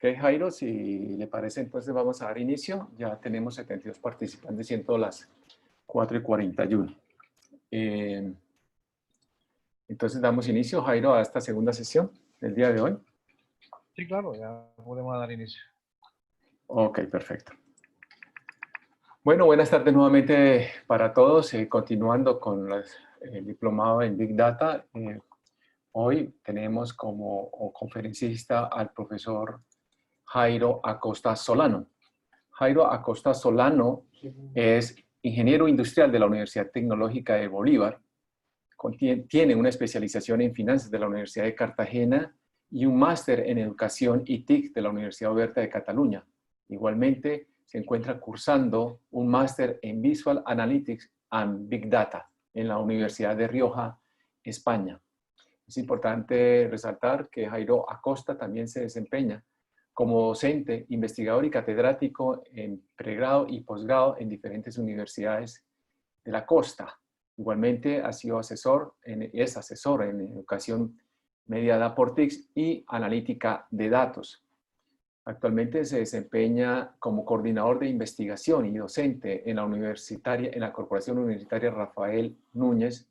Ok, Jairo, si le parece, entonces vamos a dar inicio. Ya tenemos 72 participantes, siendo las 4:41. Entonces damos inicio, Jairo, a esta segunda sesión del día de hoy. Sí, claro, ya podemos dar inicio. Ok, perfecto. Bueno, buenas tardes nuevamente para todos. Continuando con el diplomado en Big Data. Hoy tenemos como conferencista al profesor Jairo Acosta Solano. Jairo Acosta Solano es ingeniero industrial de la Universidad Tecnológica de Bolívar. Tiene una especialización en finanzas de la Universidad de Cartagena y un máster en educación y TIC de la Universidad Oberta de Cataluña. Igualmente, se encuentra cursando un máster en Visual Analytics and Big Data en la Universidad de Rioja, España. Es importante resaltar que Jairo Acosta también se desempeña como docente, investigador y catedrático en pregrado y posgrado en diferentes universidades de la costa. Igualmente ha sido es asesor en educación mediada por TICS y analítica de datos. Actualmente se desempeña como coordinador de investigación y docente en la Corporación Universitaria Rafael Núñez.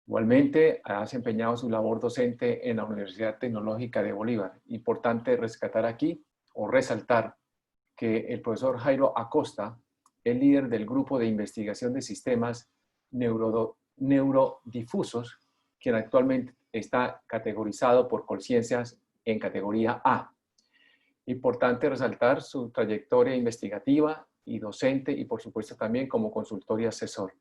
Igualmente ha desempeñado su labor docente en la Universidad Tecnológica de Bolívar. Importante rescatar aquí o resaltar que el profesor Jairo Acosta es líder del grupo de investigación de sistemas neurodifusos, quien actualmente está categorizado por Colciencias en categoría A. Importante resaltar su trayectoria investigativa y docente y por supuesto también como consultor y asesor.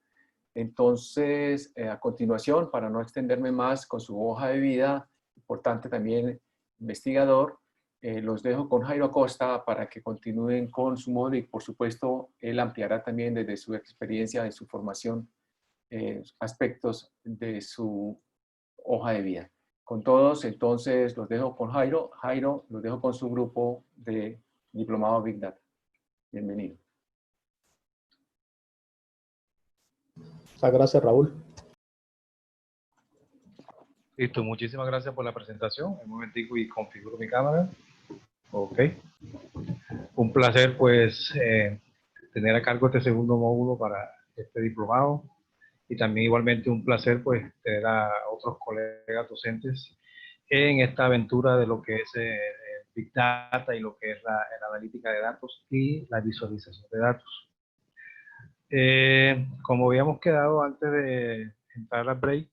Entonces, a continuación, para no extenderme más con su hoja de vida, importante también investigador, los dejo con Jairo Acosta para que continúen con su modo y por supuesto él ampliará también desde su experiencia, de su formación, aspectos de su hoja de vida. Con todos, entonces los dejo con Jairo. Jairo, los dejo con su grupo de diplomado Big Data. Bienvenido. Muchas gracias, Raúl. Listo, muchísimas gracias por la presentación. Un momentico y configuro mi cámara. Ok. Un placer, pues, tener a cargo este segundo módulo para este diplomado. Y también igualmente un placer, pues, tener a otros colegas docentes en esta aventura de lo que es Big Data y lo que es la analítica de datos y la visualización de datos. Como habíamos quedado antes de entrar al break,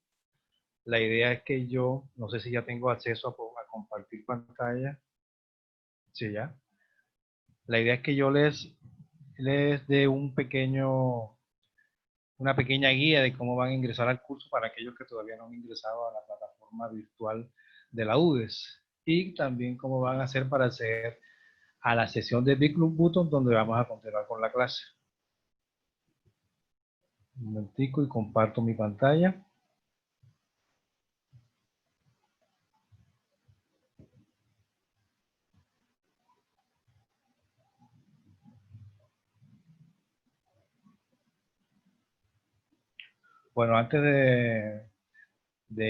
la idea es que yo, no sé si ya tengo acceso a compartir pantalla. Sí, ya. La idea es que yo les dé una pequeña guía de cómo van a ingresar al curso para aquellos que todavía no han ingresado a la plataforma virtual de la UDES. Y también cómo van a hacer para acceder a la sesión de Big Club Button donde vamos a continuar con la clase. Un momentico y comparto mi pantalla. Bueno, antes de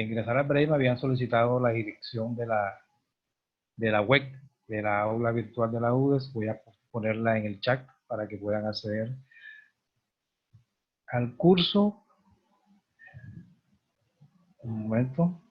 ingresar al Brave me habían solicitado la dirección de la web de la aula virtual de la UDES. Voy a ponerla en el chat para que puedan acceder al curso. Un momento.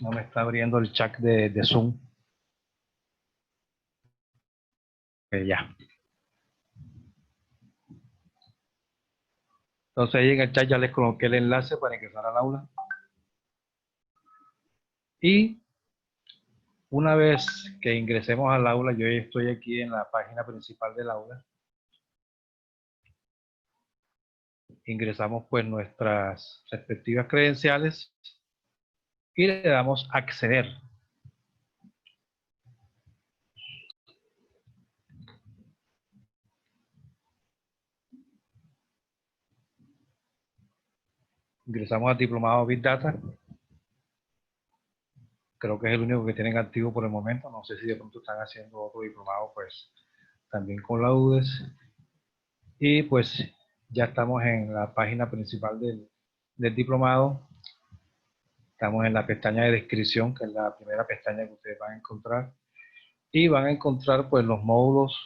No me está abriendo el chat de Zoom. Ya. Entonces ahí en el chat ya les coloqué el enlace para ingresar al aula. Y una vez que ingresemos al aula, yo ya estoy aquí en la página principal del aula. Ingresamos pues nuestras respectivas credenciales y le damos a acceder. Ingresamos al diplomado Big Data. Creo que es el único que tienen activo por el momento. No sé si de pronto están haciendo otro diplomado, pues también con la UDES. Y pues ya estamos en la página principal del diplomado. Estamos en la pestaña de descripción, que es la primera pestaña que ustedes van a encontrar. Y van a encontrar pues los módulos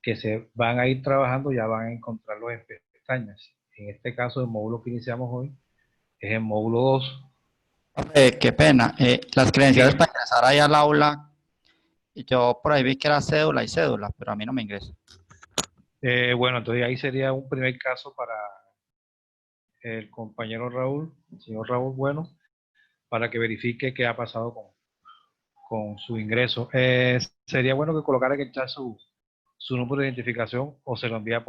que se van a ir trabajando, ya van a encontrarlos en pestañas. En este caso, el módulo que iniciamos hoy es el módulo 2. Qué pena. Las credenciales para ingresar ahí al aula, yo por ahí vi que era cédula y cédula, pero a mí no me ingresa. Bueno, entonces ahí sería un primer caso para el compañero Raúl, el señor Raúl Bueno, para que verifique qué ha pasado con su ingreso. Sería bueno que colocara en el chat su número de identificación o se lo envía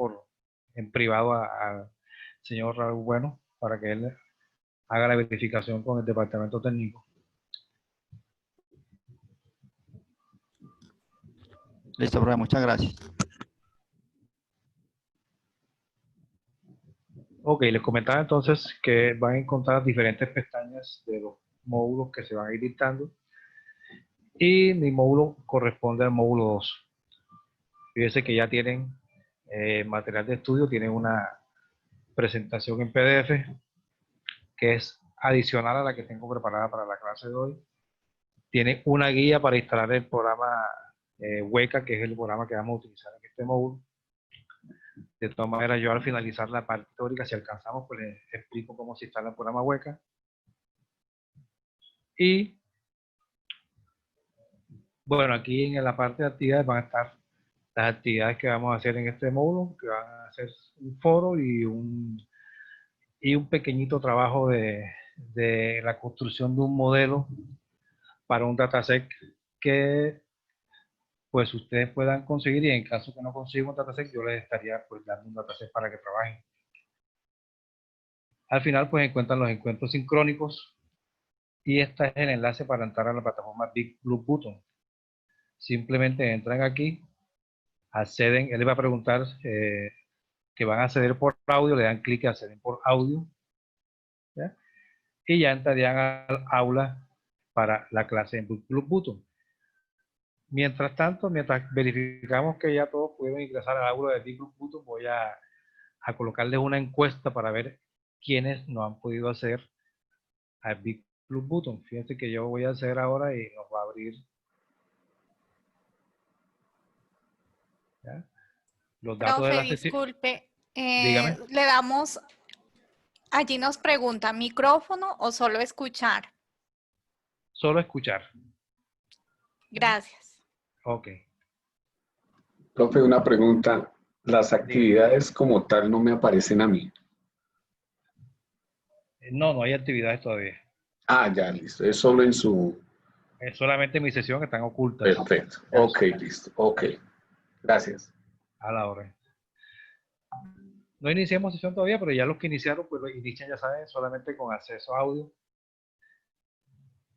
en privado al señor Raúl Bueno para que él haga la verificación con el departamento técnico. Listo, profe, muchas gracias. Ok, les comentaba entonces que van a encontrar diferentes pestañas de los módulos que se van a ir dictando y mi módulo corresponde al módulo 2. Fíjense que ya tienen material de estudio, tienen una presentación en PDF que es adicional a la que tengo preparada para la clase de hoy. Tiene una guía para instalar el programa Weka, que es el programa que vamos a utilizar en este módulo. De todas maneras, yo al finalizar la parte teórica, si alcanzamos, pues les explico cómo se instala el programa Weka. Y bueno, aquí en la parte de actividades van a estar las actividades que vamos a hacer en este módulo, que van a ser un foro y un pequeñito trabajo de la construcción de un modelo para un dataset que pues ustedes puedan conseguir, y en caso que no consigan un dataset, yo les estaría pues dando un dataset para que trabajen. Al final pues encuentran los encuentros sincrónicos y este es el enlace para entrar a la plataforma Big Blue Button. Simplemente entran aquí, acceden, él les va a preguntar que van a acceder por audio, le dan clic a acceder por audio, ¿ya? Y ya entrarían al aula para la clase en Big Blue Button. Mientras tanto, mientras verificamos que ya todos pudieron ingresar al aula de Big Blue Button, voy a colocarles una encuesta para ver quiénes no han podido hacer al Big Blue Button. Fíjense que yo voy a hacer ahora y nos va a abrir, ¿ya?, los datos de Profe, la sesión. disculpe, Dígame. le damos, allí nos pregunta, ¿micrófono o solo escuchar? Solo escuchar. Gracias. Ok. Profe, una pregunta. Las actividades como tal no me aparecen a mí. No, no hay actividades todavía. Ah, ya, listo. Es solo en su... Es solamente mi sesión que están ocultas. Perfecto. Ok, listo. Ok. Gracias. A la hora. No iniciamos sesión todavía, pero ya los que iniciaron, pues lo inician, ya saben, solamente con acceso a audio.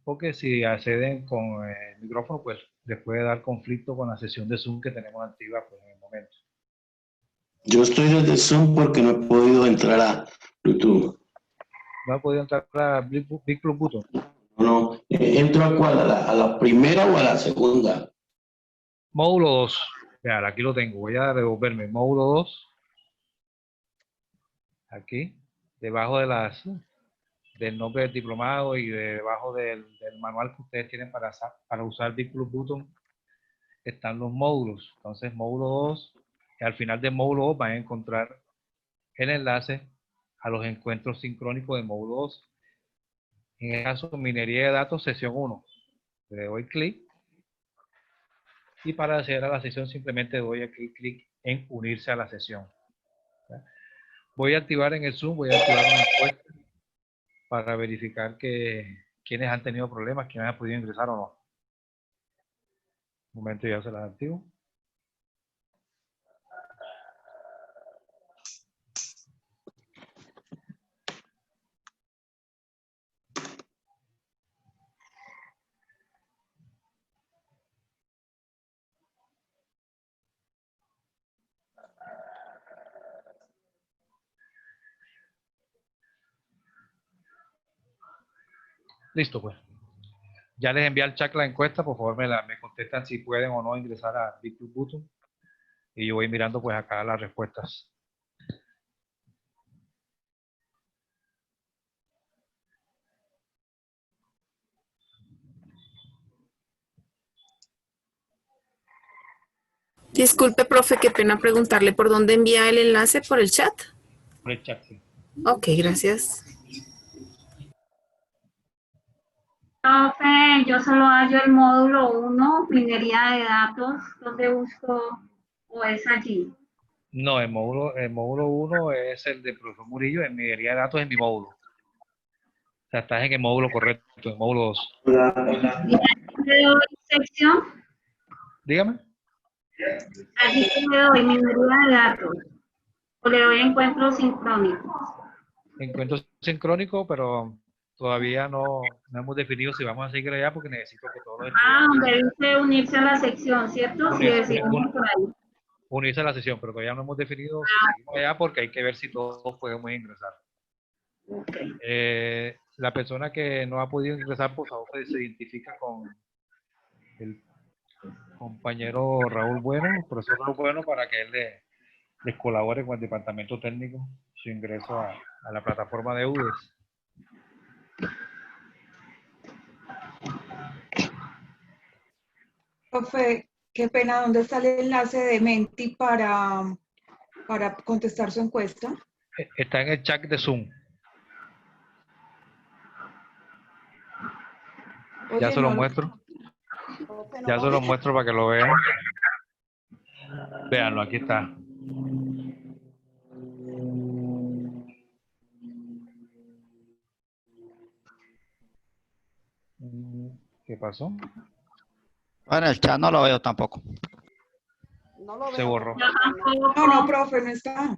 Porque si acceden con el micrófono, pues les puede dar conflicto con la sesión de Zoom que tenemos activa pues, en el momento. Yo estoy desde Zoom porque no he podido entrar a YouTube. ¿No ha podido entrar a Big Blue Button? No, ¿entro a cuál? ¿A la primera o a la segunda? Módulo 2. Vean, aquí lo tengo. Voy a devolverme. Módulo 2. Aquí. Debajo del nombre del diplomado y debajo del manual que ustedes tienen para usar Big Blue Button están los módulos. Entonces, módulo 2. Y al final del módulo 2 van a encontrar el enlace a los encuentros sincrónicos del módulo 2. En el caso de minería de datos, sesión 1. Le doy clic. Y para acceder a la sesión simplemente doy aquí clic en unirse a la sesión. Voy a activar en el Zoom, voy a activar una encuesta para verificar quiénes han tenido problemas, quiénes han podido ingresar o no. Un momento, ya se las activo. Listo, pues. Ya les envié al chat la encuesta, por favor me contestan si pueden o no ingresar a Big Blue Button. Y yo voy mirando pues acá las respuestas. Disculpe, profe, qué pena preguntarle por dónde envía el enlace, por el chat. Por el chat, sí. Ok, gracias. Profe, yo solo hallo el módulo 1, minería de datos. ¿Dónde busco o es allí? No, el módulo 1 es el de profesor Murillo, en minería de datos en mi módulo. O sea, estás en el módulo correcto, en el módulo 2. ¿Le doy sección? Dígame. Allí que le doy minería de datos. O le doy encuentros sincrónicos. Encuentro sincrónico, pero todavía no hemos definido si vamos a seguir allá porque necesito que todos los Donde dice unirse a la sección, ¿cierto? Si decidimos por ahí. unirse a la sesión, pero todavía no hemos definido si seguimos allá porque hay que ver si todos podemos ingresar. Okay. La persona que no ha podido ingresar, por favor, pues, se identifica con el compañero Raúl Bueno, el profesor Raúl Bueno, para que él les colabore con el departamento técnico su ingreso a la plataforma de UDES. Profe, qué pena, ¿dónde está el enlace de Menti para contestar su encuesta? Está en el chat de Zoom. Oye, Ya se lo muestro. Ya se lo muestro para que lo vean. Véanlo, aquí está. ¿Qué pasó? Bueno, el chat no lo veo tampoco. No lo veo. Se borró. No, profe, no está.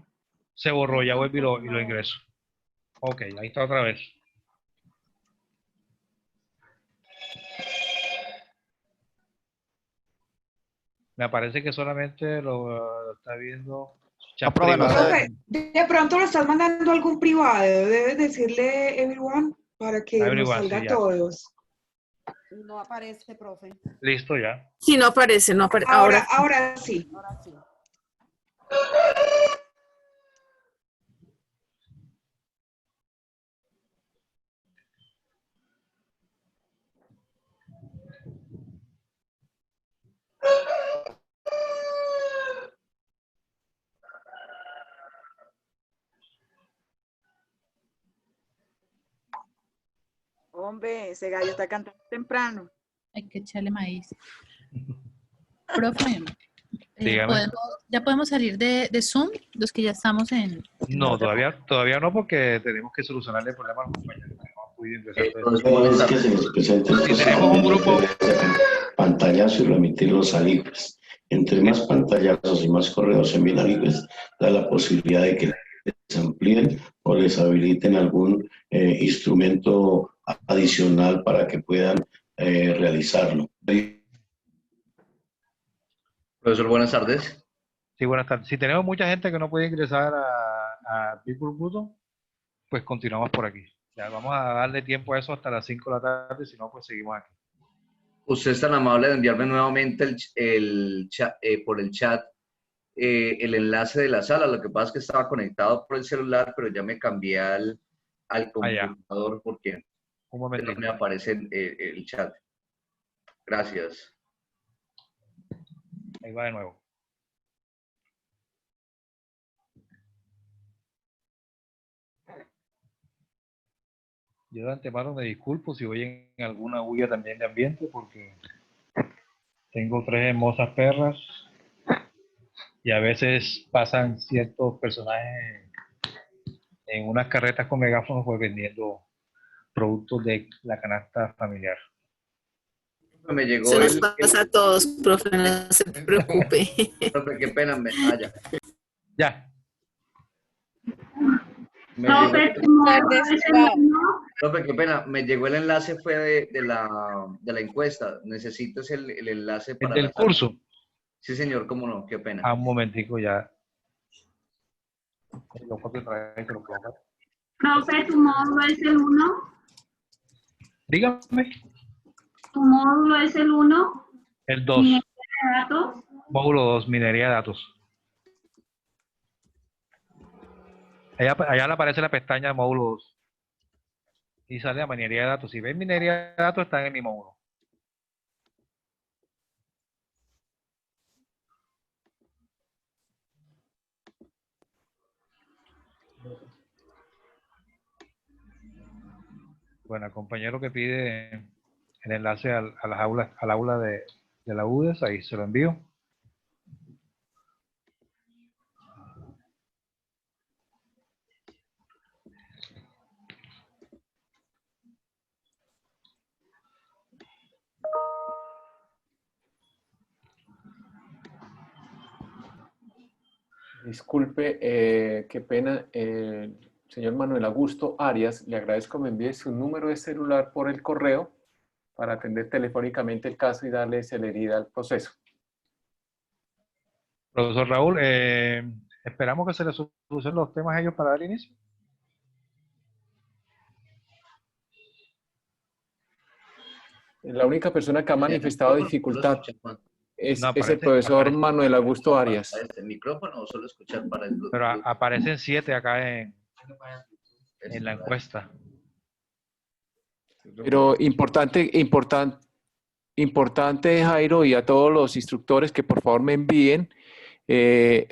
Se borró, ya vuelvo y lo ingreso. Ok, ahí está otra vez. Me parece que solamente lo está viendo chat privado. Profe, de pronto lo estás mandando a algún privado. Debes decirle everyone para que nos salga Sí, a todos. No aparece, profe. Listo ya. Sí, no aparece, no aparece. Ahora sí. Ahora sí. Hombre, ese gallo está cantando temprano. Hay que echarle maíz. Profe, Dígame. ¿ya podemos salir de Zoom? Los que ya estamos en... No, todavía no, porque tenemos que solucionarle el problema a los compañeros que no han podido ingresar. Es que se les presente Si tenemos un grupo... pantallazo y remitirlos a libres. Entre más pantallazos y más correos se envíen a libres, da la posibilidad de que les amplíen o les habiliten algún instrumento adicional para que puedan realizarlo. Profesor, buenas tardes. Sí, buenas tardes. Si tenemos mucha gente que no puede ingresar a Big Blue Button, pues continuamos por aquí. Ya vamos a darle tiempo a eso hasta las 5 de la tarde, si no, pues seguimos aquí. Usted es tan amable de enviarme nuevamente el chat, por el chat el enlace de la sala. Lo que pasa es que estaba conectado por el celular, pero ya me cambié al computador porque no me aparece el chat. Gracias. Ahí va de nuevo. Yo de antemano me disculpo si voy en alguna huella también de ambiente porque tengo 3 hermosas perras y a veces pasan ciertos personajes en unas carretas con megáfonos pues vendiendo productos de la canasta familiar. Me llegó Se nos pasa a todos, profe, no se preocupe. Profe, qué pena. Ya. Profe, qué pena. Me llegó el enlace, fue de la encuesta. Necesito el enlace para ¿El del curso? Sí, señor, cómo no, qué pena. Un momentico ya. Lo copio otra vez, lo pongo. Profe, ¿tu módulo es el 1? Dígame. ¿Tu su módulo es el 1, El 2. minería de datos. Módulo 2, minería de datos. Allá le aparece la pestaña módulo 2. Y sale a minería de datos. Si ven minería de datos, están en mi módulo. Bueno, el compañero que pide el enlace al aula de la UDES, ahí se lo envío. Disculpe, qué pena, señor Manuel Augusto Arias, le agradezco me envíe su número de celular por el correo para atender telefónicamente el caso y darle celeridad al proceso. Profesor Raúl, esperamos que se les solucionen los temas a ellos para dar inicio. La única persona que ha manifestado dificultad es el aparece- profesor aparece- Manuel Augusto Arias. ¿El micrófono o solo escuchar para el Bluetooth? Pero aparecen 7 acá en la encuesta. Pero importante, Jairo, y a todos los instructores que por favor me envíen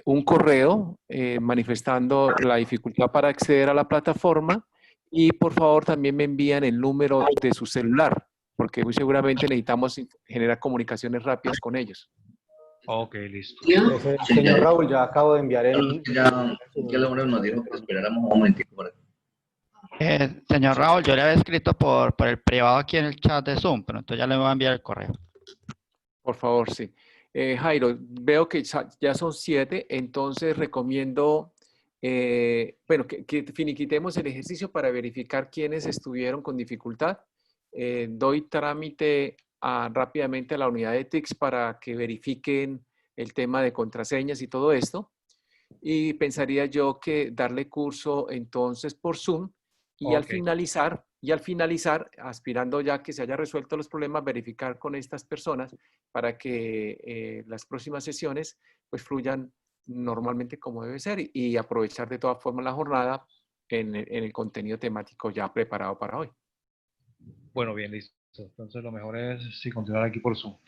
un correo manifestando la dificultad para acceder a la plataforma y por favor también me envían el número de su celular, porque muy seguramente necesitamos generar comunicaciones rápidas con ellos. Ok, listo. Señor Raúl, ya acabo de enviar el... Ya el hombre nos dijo que esperáramos un momentico por aquí. Señor Raúl, yo le había escrito por el privado aquí en el chat de Zoom, pero entonces ya le voy a enviar el correo. Por favor, sí. Jairo, veo que ya son 7, entonces recomiendo, bueno, que finiquitemos el ejercicio para verificar quiénes estuvieron con dificultad. Doy trámite rápidamente a la unidad de TICS para que verifiquen el tema de contraseñas y todo esto. Y pensaría yo que darle curso entonces por Zoom y al finalizar, aspirando ya que se haya resuelto los problemas, verificar con estas personas para que las próximas sesiones pues fluyan normalmente como debe ser y aprovechar de todas formas la jornada en el contenido temático ya preparado para hoy. Bueno, bien, listo. Entonces lo mejor es continuar aquí por Zoom.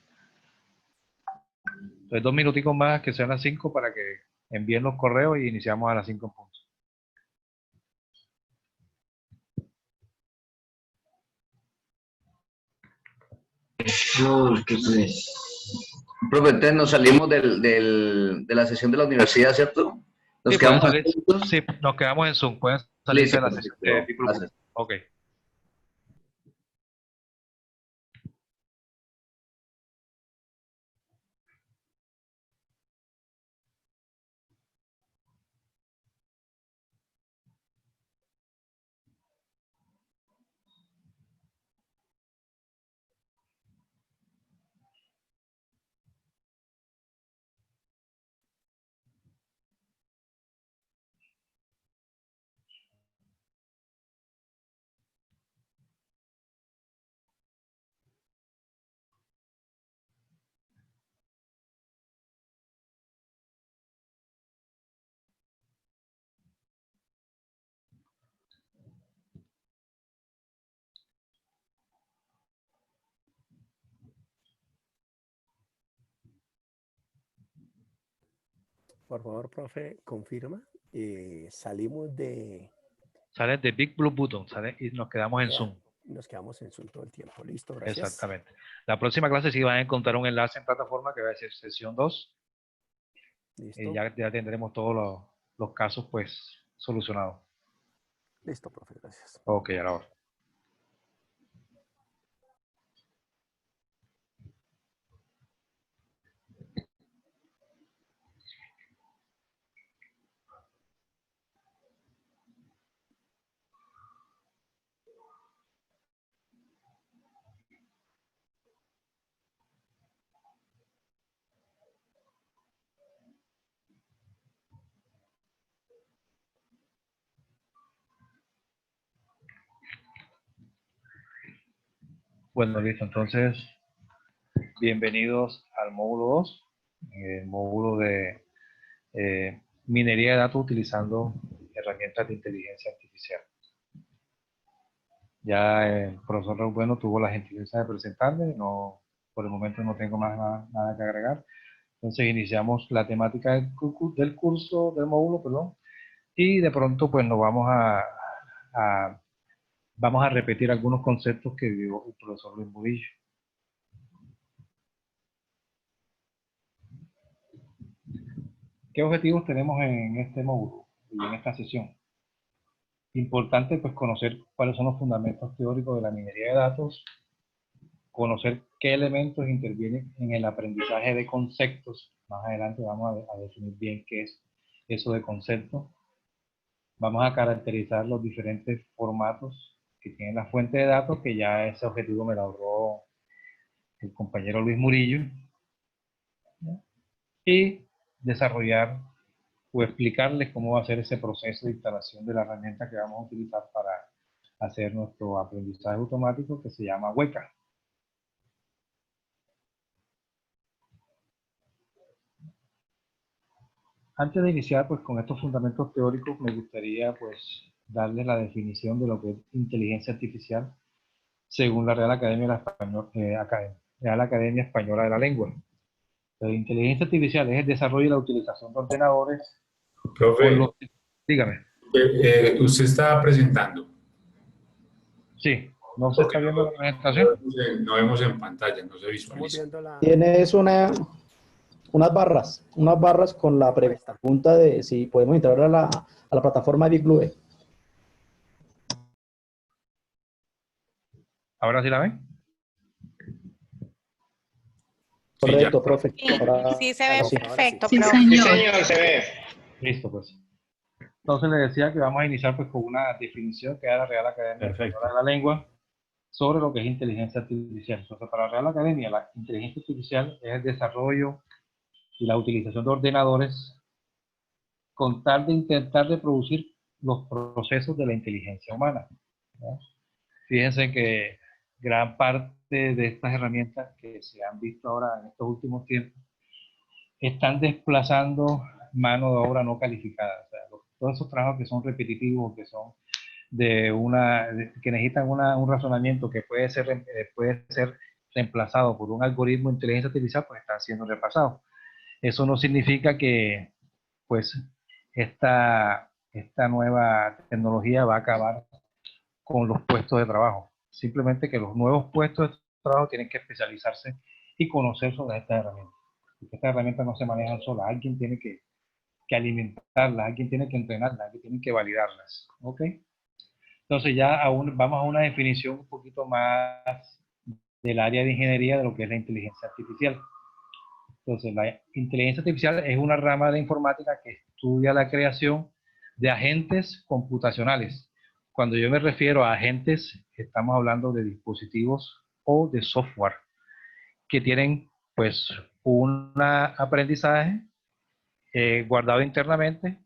Entonces 2 minuticos más, que sean las 5 para que envíen los correos y iniciamos a las 5 en punto. Profe, entonces nos salimos de la sesión de la universidad, ¿cierto? Nos Sí, quedamos sí, nos quedamos en Zoom. Pueden salirse de la sesión de Diploma. Ok. Por favor, profe, confirma. Salimos de... Sale de Big Blue Button, sale y nos quedamos en Zoom. Nos quedamos en Zoom todo el tiempo. Listo, gracias. Exactamente. La próxima clase sí van a encontrar un enlace en plataforma que va a ser sesión 2. Listo. Ya tendremos todos los casos pues solucionados. Listo, profe, gracias. Ok, ahora. Bueno, listo. Entonces, bienvenidos al módulo 2, el módulo de minería de datos utilizando herramientas de inteligencia artificial. Ya el profesor Raúl Bueno tuvo la gentileza de presentarme, no, por el momento no tengo más nada que agregar. Entonces iniciamos la temática del curso, del módulo, perdón, y de pronto pues nos vamos vamos a repetir algunos conceptos que dio el profesor Luis Murillo. ¿Qué objetivos tenemos en este módulo y en esta sesión? Importante pues conocer cuáles son los fundamentos teóricos de la minería de datos, conocer qué elementos intervienen en el aprendizaje de conceptos. Más adelante vamos a definir bien qué es eso de concepto. Vamos a caracterizar los diferentes formatos que tiene la fuente de datos, que ya ese objetivo me lo ahorró el compañero Luis Murillo. Y desarrollar o explicarles cómo va a ser ese proceso de instalación de la herramienta que vamos a utilizar para hacer nuestro aprendizaje automático, que se llama Weka. Antes de iniciar pues con estos fundamentos teóricos, me gustaría pues darles la definición de lo que es inteligencia artificial según la Real Academia Española de la Lengua. La inteligencia artificial es el desarrollo y la utilización de ordenadores. Profe, Dígame. usted estaba presentando. Sí, ¿no se está viendo la presentación? No vemos en pantalla, no se visualiza. Tienes unas barras con la pregunta de si podemos entrar a la plataforma de BigBlue. ¿Ahora sí la ven? Correcto, profe. Sí, se ve perfecto. Sí, profe. señor. Se ve. Listo, pues. Entonces les decía que vamos a iniciar pues con una definición que da la Real Academia Española de la Lengua sobre lo que es inteligencia artificial. Entonces, para la Real Academia, la inteligencia artificial es el desarrollo y la utilización de ordenadores con tal de intentar reproducir los procesos de la inteligencia humana, ¿no? Fíjense que gran parte de estas herramientas que se han visto ahora en estos últimos tiempos están desplazando mano de obra no calificada. O sea, todos esos trabajos que son repetitivos, que son que necesitan un razonamiento que puede ser reemplazado por un algoritmo de inteligencia artificial, pues están siendo reemplazados. Eso no significa que pues esta nueva tecnología va a acabar con los puestos de trabajo. Simplemente que los nuevos puestos de trabajo tienen que especializarse y conocer sobre estas herramientas. Porque estas herramientas no se manejan solas. Alguien tiene que alimentarlas, alguien tiene que entrenarlas, alguien tiene que validarlas. ¿Ok? Entonces ya vamos a una definición un poquito más del área de ingeniería de lo que es la inteligencia artificial. Entonces, la inteligencia artificial es una rama de informática que estudia la creación de agentes computacionales. Cuando yo me refiero a agentes, estamos hablando de dispositivos o de software que tienen pues un aprendizaje guardado internamente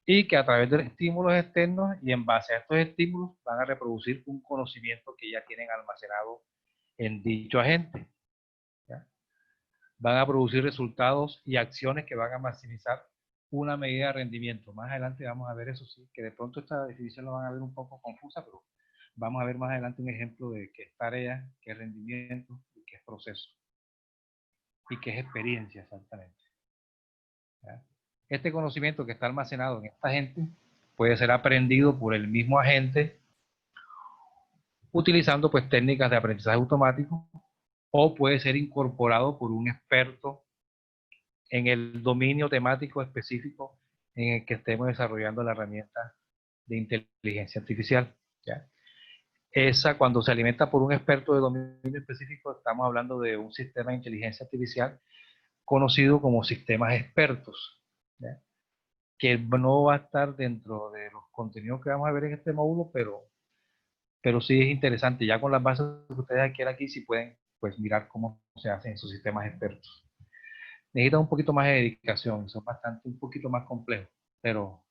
y que a través de estímulos externos y en base a estos estímulos van a reproducir un conocimiento que ya tienen almacenado en dicho agente. Van a producir resultados y acciones que van a maximizar una medida de rendimiento. Más adelante vamos a ver eso, sí, que de pronto esta definición la van a ver un poco confusa, pero vamos a ver más adelante un ejemplo de qué es tarea, qué es rendimiento, y qué es proceso, y qué es experiencia exactamente. ¿Ya? Este conocimiento que está almacenado en esta agente puede ser aprendido por el mismo agente utilizando pues técnicas de aprendizaje automático, o puede ser incorporado por un experto en el dominio temático específico en el que estemos desarrollando la herramienta de inteligencia artificial. ¿Ya? Cuando se alimenta por un experto de dominio específico, estamos hablando de un sistema de inteligencia artificial conocido como sistemas expertos, ¿ya? Que no va a estar dentro de los contenidos que vamos a ver en este módulo, pero sí es interesante. Ya con las bases que ustedes adquieran aquí, sí pueden pues mirar cómo se hacen esos sistemas expertos. Necesitan un poquito más de dedicación, son un poquito más complejos, pero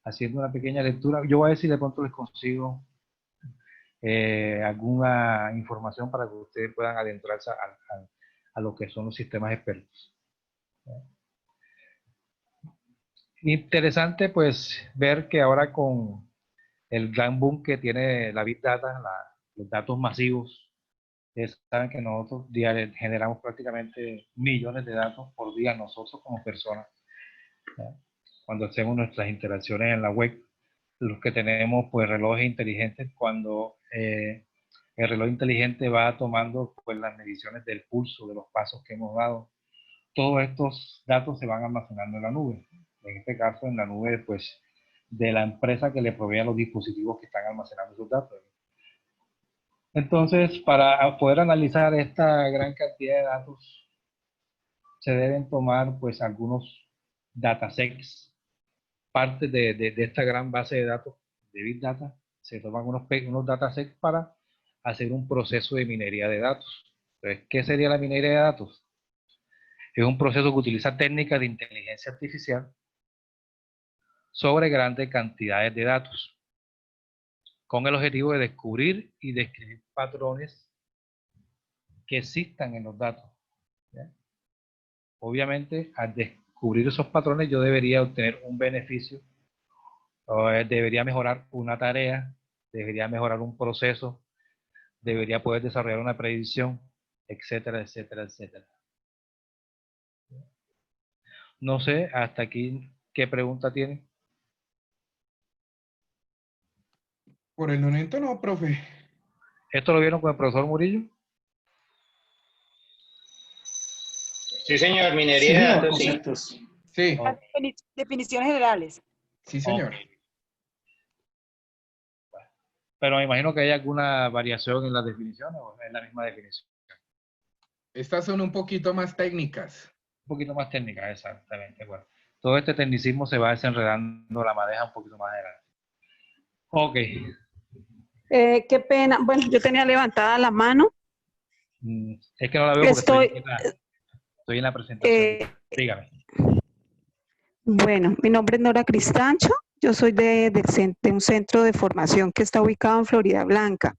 haciendo una pequeña lectura, yo voy a ver si de pronto les consigo alguna información para que ustedes puedan adentrarse a lo que son los sistemas expertos. Interesante pues ver que ahora con el gran boom que tiene la Big Data, los datos masivos, ustedes saben que nosotros generamos prácticamente millones de datos por día nosotros como personas. Cuando hacemos nuestras interacciones en la web, los que tenemos pues relojes inteligentes, cuando el reloj inteligente va tomando pues las mediciones del pulso, de los pasos que hemos dado, todos estos datos se van almacenando en la nube. En este caso en la nube pues de la empresa que le provee a los dispositivos que están almacenando esos datos. Entonces, para poder analizar esta gran cantidad de datos, se deben tomar pues algunos datasets, parte de esta gran base de datos de Big Data, se toman unos datasets para hacer un proceso de minería de datos. Entonces, ¿qué sería la minería de datos? Es un proceso que utiliza técnicas de inteligencia artificial sobre grandes cantidades de datos, con el objetivo de descubrir y describir patrones que existan en los datos. ¿Ya? Obviamente, al descubrir esos patrones, yo debería obtener un beneficio, debería mejorar una tarea, debería mejorar un proceso, debería poder desarrollar una predicción, etcétera, etcétera, etcétera. No sé, hasta aquí, ¿qué pregunta tiene? Por el momento no, profe. ¿Esto lo vieron con el profesor Murillo? Sí, señor, minería de datos, sí. Sí. Definiciones generales. Sí, señor. Okay. Pero me imagino que hay alguna variación en las definiciones o es la misma definición. Estas son un poquito más técnicas. Un poquito más técnicas, exactamente. Bueno, todo este tecnicismo se va desenredando la madeja un poquito más adelante. Ok. Qué pena. Bueno, yo tenía levantada la mano. Es que no la veo porque estoy en la presentación. Dígame. Bueno, mi nombre es Nora Cristancho. Yo soy de un centro de formación que está ubicado en Florida Blanca.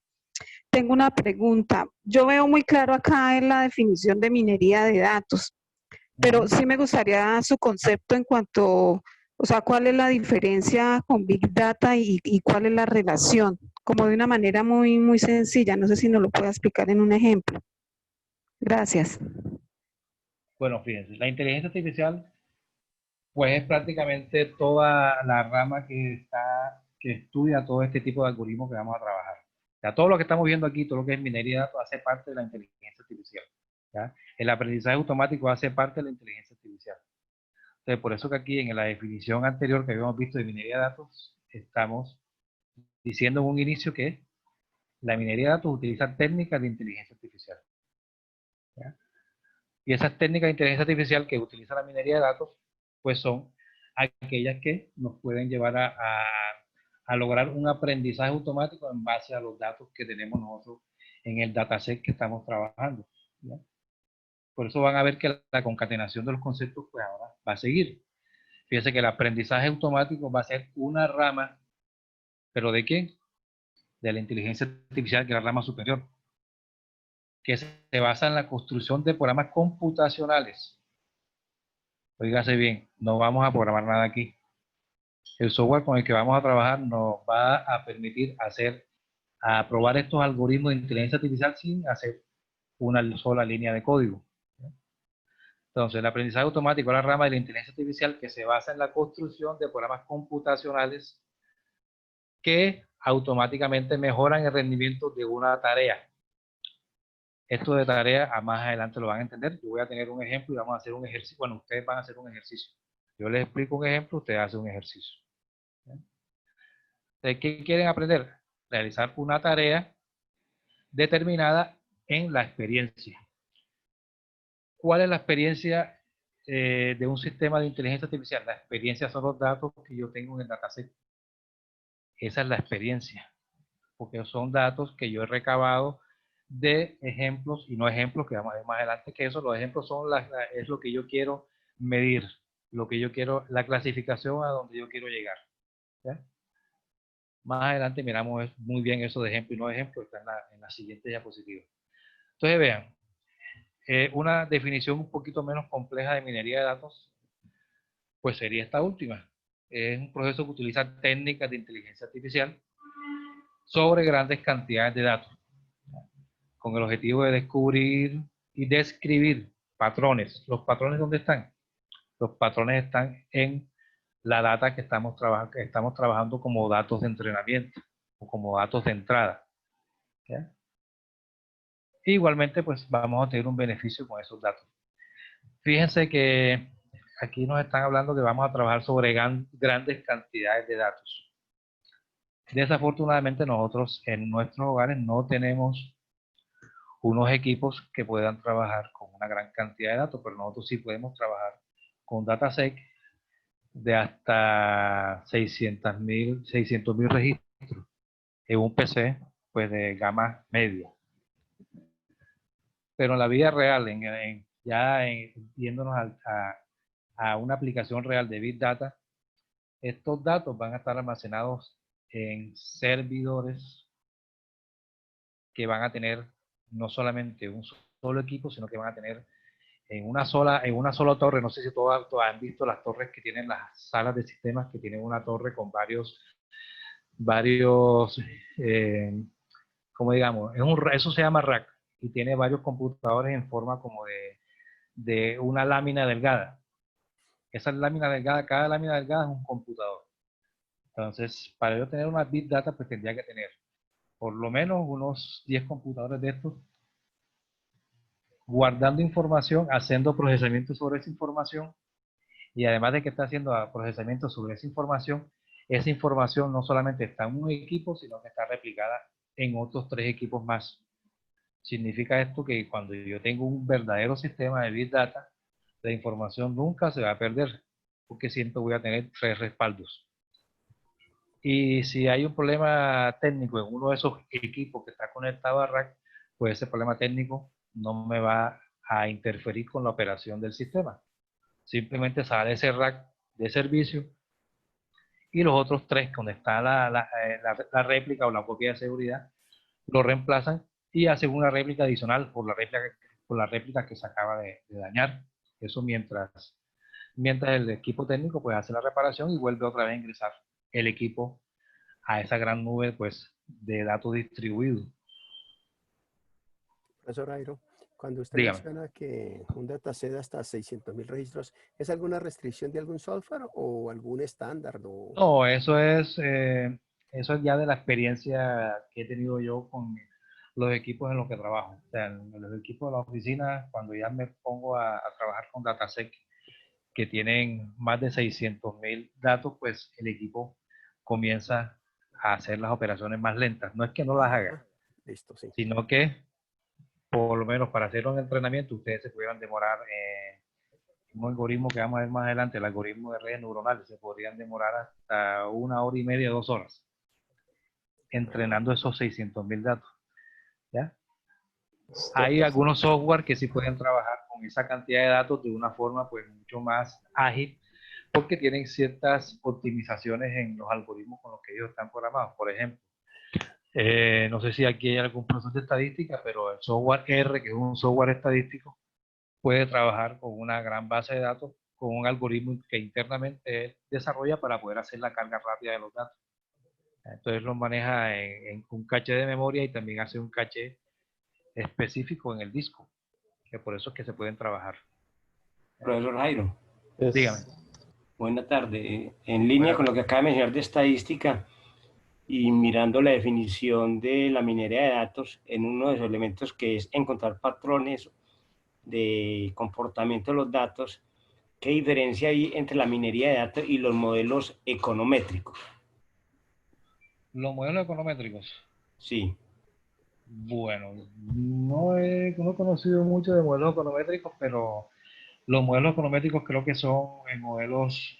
Tengo una pregunta. Yo veo muy claro acá en la definición de minería de datos, pero sí me gustaría su concepto en cuanto, o sea, cuál es la diferencia con Big Data y cuál es la relación, como de una manera muy, muy sencilla. No sé si nos lo puede explicar en un ejemplo. Gracias. Bueno, fíjense, la inteligencia artificial pues es prácticamente toda la rama que estudia todo este tipo de algoritmos que vamos a trabajar. Ya todo lo que estamos viendo aquí, todo lo que es minería de datos, hace parte de la inteligencia artificial. ¿Ya? El aprendizaje automático hace parte de la inteligencia artificial. Entonces, por eso que aquí en la definición anterior que habíamos visto de minería de datos, estamos diciendo en un inicio que la minería de datos utiliza técnicas de inteligencia artificial. ¿Ya? Y esas técnicas de inteligencia artificial que utiliza la minería de datos, pues son aquellas que nos pueden llevar a lograr un aprendizaje automático en base a los datos que tenemos nosotros en el dataset que estamos trabajando. ¿Ya? Por eso van a ver que la concatenación de los conceptos pues ahora va a seguir. Fíjense que el aprendizaje automático va a ser una rama, ¿pero de qué? De la inteligencia artificial, que es la rama superior, que se basa en la construcción de programas computacionales. Oígase bien, no vamos a programar nada aquí. El software con el que vamos a trabajar nos va a permitir a probar estos algoritmos de inteligencia artificial sin hacer una sola línea de código. Entonces, el aprendizaje automático es la rama de la inteligencia artificial que se basa en la construcción de programas computacionales que automáticamente mejoran el rendimiento de una tarea. Esto de tarea, a más adelante lo van a entender. Yo voy a tener un ejemplo y vamos a hacer un ejercicio. Bueno, ustedes van a hacer un ejercicio. Yo les explico un ejemplo, ustedes hacen un ejercicio. ¿De qué quieren aprender? Realizar una tarea determinada en la experiencia. ¿Cuál es la experiencia de un sistema de inteligencia artificial? La experiencia son los datos que yo tengo en el dataset. Esa es la experiencia. Porque son datos que yo he recabado de ejemplos y no ejemplos que vamos a ver más adelante que eso. Los ejemplos son es lo que yo quiero medir, lo que yo quiero, la clasificación a donde yo quiero llegar. ¿Ya? Más adelante miramos muy bien eso de ejemplo y no ejemplo, está en la siguiente diapositiva. Entonces vean, una definición un poquito menos compleja de minería de datos, pues sería esta última. Es un proceso que utiliza técnicas de inteligencia artificial sobre grandes cantidades de datos, con el objetivo de descubrir y describir patrones. ¿Los patrones dónde están? Los patrones están en la data que estamos trabajando como datos de entrenamiento o como datos de entrada. ¿Ya? Igualmente, pues vamos a tener un beneficio con esos datos. Fíjense que aquí nos están hablando que vamos a trabajar sobre grandes cantidades de datos. Desafortunadamente nosotros en nuestros hogares no tenemos unos equipos que puedan trabajar con una gran cantidad de datos, pero nosotros sí podemos trabajar con datasets de hasta 600.000 registros en un PC pues de gama media. Pero en la vida real, yéndonos a una aplicación real de Big Data, estos datos van a estar almacenados en servidores que van a tener no solamente un solo equipo, sino que van a tener en una sola torre. No sé si todos han visto las torres que tienen las salas de sistemas, que tienen una torre con varios como digamos, eso se llama rack, y tiene varios computadores en forma como de una lámina delgada. Esa lámina delgada, cada lámina delgada es un computador. Entonces, para yo tener una Big Data, pues tendría que tener por lo menos unos 10 computadores de estos, guardando información, haciendo procesamiento sobre esa información, y además de que está haciendo procesamiento sobre esa información no solamente está en un equipo, sino que está replicada en otros 3 equipos más. Significa esto que cuando yo tengo un verdadero sistema de Big Data, la información nunca se va a perder, porque siempre voy a tener 3 respaldos. Y si hay un problema técnico en uno de esos equipos que está conectado a rack, pues ese problema técnico no me va a interferir con la operación del sistema. Simplemente sale ese rack de servicio y los otros 3, donde está la réplica o la copia de seguridad, lo reemplazan y hacen una réplica adicional por la réplica que se acaba de dañar. Eso mientras el equipo técnico pues hace la reparación y vuelve otra vez a ingresar el equipo a esa gran nube pues de datos distribuidos. Profesor Jairo, cuando usted Dígame. menciona que un dataset hasta 600.000 registros, ¿es alguna restricción de algún software o algún estándar? No, eso es ya de la experiencia que he tenido yo con los equipos en los que trabajo. O sea, en los equipos de la oficina, cuando ya me pongo a trabajar con datasets que tienen más de 600.000 datos, pues el equipo comienza a hacer las operaciones más lentas. No es que no las haga, Listo, sí. sino que por lo menos para hacer un entrenamiento ustedes se pudieran demorar un algoritmo que vamos a ver más adelante, el algoritmo de redes neuronales, se podrían demorar hasta 1 hora y media, 2 horas entrenando esos 600.000 datos. ¿Ya? Hay algunos software que sí pueden trabajar con esa cantidad de datos de una forma pues mucho más ágil, porque tienen ciertas optimizaciones en los algoritmos con los que ellos están programados. Por ejemplo, no sé si aquí hay algún profesor de estadística, pero el software R, que es un software estadístico, puede trabajar con una gran base de datos, con un algoritmo que internamente él desarrolla para poder hacer la carga rápida de los datos. Entonces lo maneja en un caché de memoria y también hace un caché específico en el disco, que por eso es que se pueden trabajar. Profesor Jairo. Dígame. Buena tarde. En línea con lo que acaba de mencionar de estadística y mirando la definición de la minería de datos, en uno de los elementos que es encontrar patrones de comportamiento de los datos, ¿qué diferencia hay entre la minería de datos y los modelos econométricos? ¿Los modelos econométricos? Sí. Bueno, no he conocido mucho de modelos econométricos, pero los modelos econométricos creo que son modelos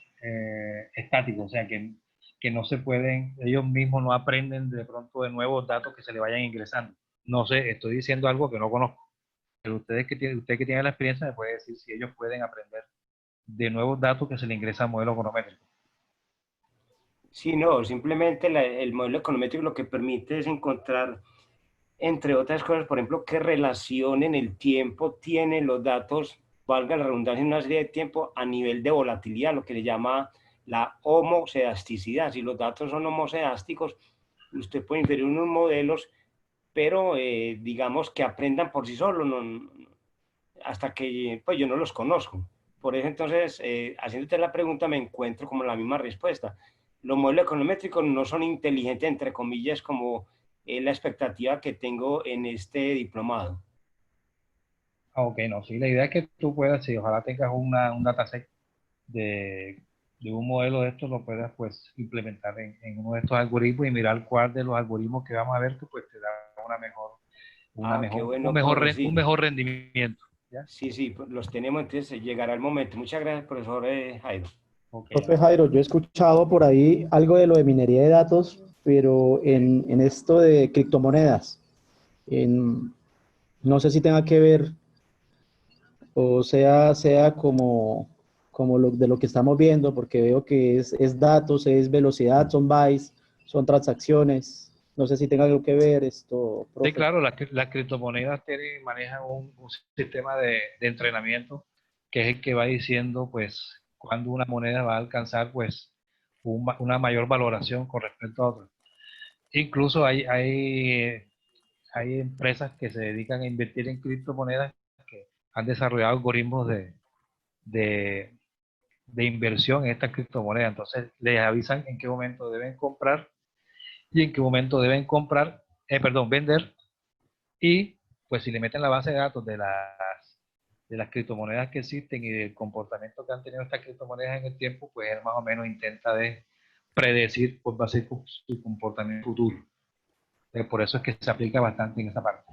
estáticos, o sea, que no se pueden, ellos mismos no aprenden de pronto de nuevos datos que se le vayan ingresando. No sé, estoy diciendo algo que no conozco, pero usted que tiene la experiencia me puede decir si ellos pueden aprender de nuevos datos que se le ingresan al modelo econométrico. Sí, no, simplemente el modelo econométrico lo que permite es encontrar, entre otras cosas, por ejemplo, qué relación en el tiempo tienen los datos, valga la redundancia, en una serie de tiempo a nivel de volatilidad, lo que se llama la homocedasticidad. Si los datos son homocedásticos, usted puede inferir unos modelos, pero digamos que aprendan por sí solos, hasta que pues yo no los conozco. Por eso entonces, haciéndote la pregunta, me encuentro como la misma respuesta. Los modelos econométricos no son inteligentes, entre comillas, como la expectativa que tengo en este diplomado. Ok, no, sí, la idea es que tú puedas, si ojalá tengas un dataset de un modelo de estos, lo puedas pues implementar en uno de estos algoritmos y mirar cuál de los algoritmos que vamos a ver, pues te da Qué bueno, un mejor, profe, sí. un mejor rendimiento. ¿Ya? Sí, sí, los tenemos, entonces llegará el momento. Muchas gracias, profesor Jairo. Profe Jairo, yo he escuchado por ahí algo de lo de minería de datos, pero en esto de criptomonedas, no sé si tenga que ver o sea como de lo que estamos viendo, porque veo que es datos, es velocidad, son bytes, son transacciones. No sé si tenga algo que ver esto, profe. Sí, claro, las criptomonedas manejan un sistema de entrenamiento que es el que va diciendo, pues, cuándo una moneda va a alcanzar, pues, una mayor valoración con respecto a otra. Incluso hay empresas que se dedican a invertir en criptomonedas que han desarrollado algoritmos de inversión en estas criptomonedas. Entonces, les avisan en qué momento deben comprar y en qué momento deben vender. Y pues si le meten la base de datos de las criptomonedas que existen y del comportamiento que han tenido estas criptomonedas en el tiempo, pues él más o menos intenta de predecir cuál va a ser su comportamiento futuro. Por eso es que se aplica bastante en esa parte.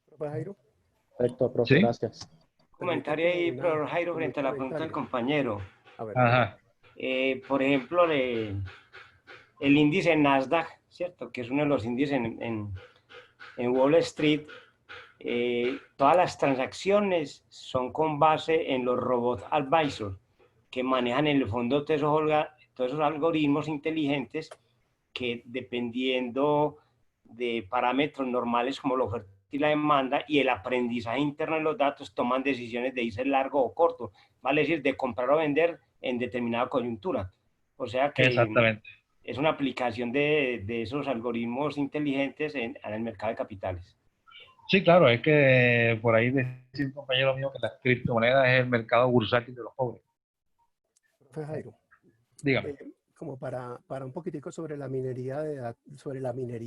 ¿Profe Jairo? Perfecto, profe, ¿Sí? gracias. Comentario ahí, profesor Jairo, frente a la pregunta del compañero. A ver, ajá. Por ejemplo, el índice Nasdaq, ¿cierto? Que es uno de los índices en Wall Street. Todas las transacciones son con base en los robots advisors que manejan en el fondo todos esos algoritmos inteligentes que, dependiendo de parámetros normales como la oferta y la demanda y el aprendizaje interno de los datos, toman decisiones de irse largo o corto, vale decir, de comprar o vender en determinada coyuntura. O sea que exactamente, es una aplicación de esos algoritmos inteligentes en el mercado de capitales. Sí, claro, es que por ahí decía un compañero mío que las criptomonedas es el mercado bursátil de los pobres. Profe Jairo, dígame. Como para un poquitico sobre la minería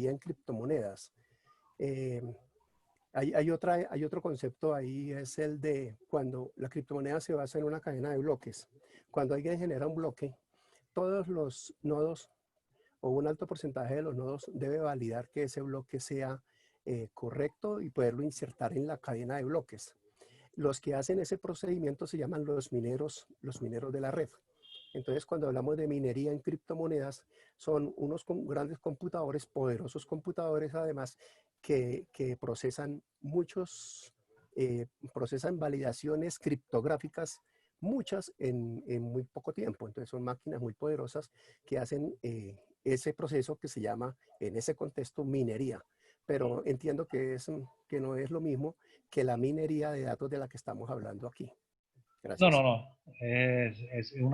en criptomonedas. Hay otro concepto ahí, es el de cuando la criptomoneda se basa en una cadena de bloques. Cuando alguien genera un bloque, todos los nodos o un alto porcentaje de los nodos debe validar que ese bloque sea correcto y poderlo insertar en la cadena de bloques. Los que hacen ese procedimiento se llaman los mineros de la red. Entonces, cuando hablamos de minería en criptomonedas, son unos grandes computadores, poderosos computadores además, que procesan procesan validaciones criptográficas, muchas en muy poco tiempo. Entonces, son máquinas muy poderosas que hacen ese proceso que se llama, en ese contexto, minería. Pero entiendo que no es lo mismo que la minería de datos de la que estamos hablando aquí. Gracias. No. Es un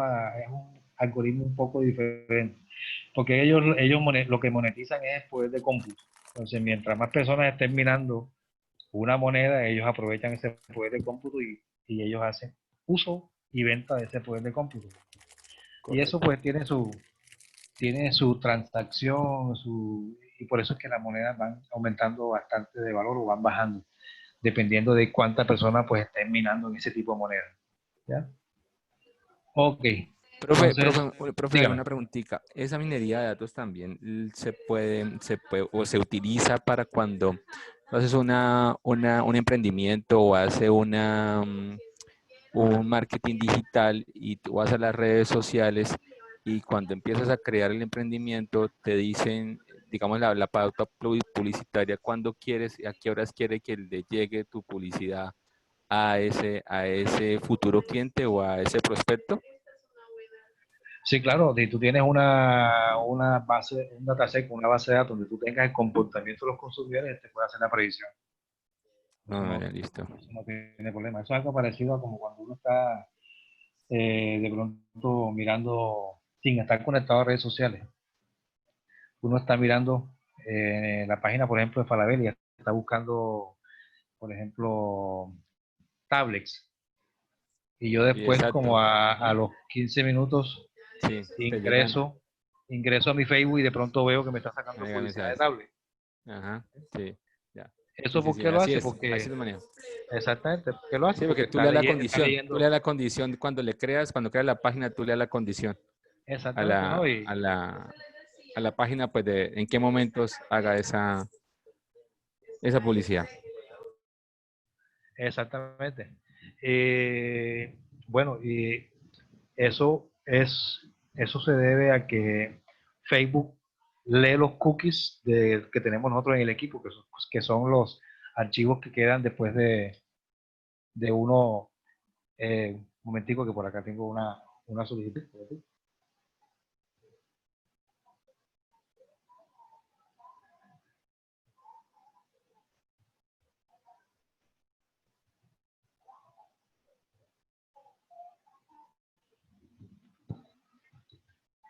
algoritmo un poco diferente. Porque ellos lo que monetizan es el poder de cómputo. Entonces, mientras más personas estén minando una moneda, ellos aprovechan ese poder de cómputo y ellos hacen uso y venta de ese poder de cómputo. Correcto. Y eso pues tiene su transacción, y por eso es que las monedas van aumentando bastante de valor o van bajando, dependiendo de cuántas personas pues estén minando en ese tipo de moneda. ¿Ya? Ok. Profe, una preguntita. ¿Esa minería de datos también se puede o se utiliza para cuando haces un emprendimiento o hace un marketing digital y tú vas a las redes sociales y cuando empiezas a crear el emprendimiento te dicen, digamos, la pauta publicitaria, cuándo quieres y a qué horas quiere que le llegue tu publicidad a ese futuro cliente o a ese prospecto? Sí, claro, si tú tienes una base, un dataset con una base de datos donde tú tengas el comportamiento de los consumidores, te puede hacer la predicción. Ah, ya, listo. Eso no tiene problema. Eso es algo parecido a como cuando uno está de pronto mirando, sin estar conectado a redes sociales. Uno está mirando la página, por ejemplo, de Falabella y está buscando, por ejemplo, tablets. Y yo después, exacto. como a los 15 minutos, Sí, te llegan. ingreso a mi Facebook y de pronto veo que me está sacando Me llegan publicidad de mensajes. tablet. Ajá, sí, ya. ¿Eso Sí, por sí, qué lo así hace? es, Porque, así lo manejo. exactamente, ¿por qué lo hace? Sí, porque tú está le das la está condición, leyendo. tú le das la condición cuando le creas, cuando creas la página, tú le das la condición Exactamente, ¿no? a la página, pues de en qué momentos haga esa publicidad. Exactamente. Bueno, y eso se debe a que Facebook lee los cookies que tenemos nosotros en el equipo, que son los archivos que quedan después de uno. Un momentico que por acá tengo una solicitud.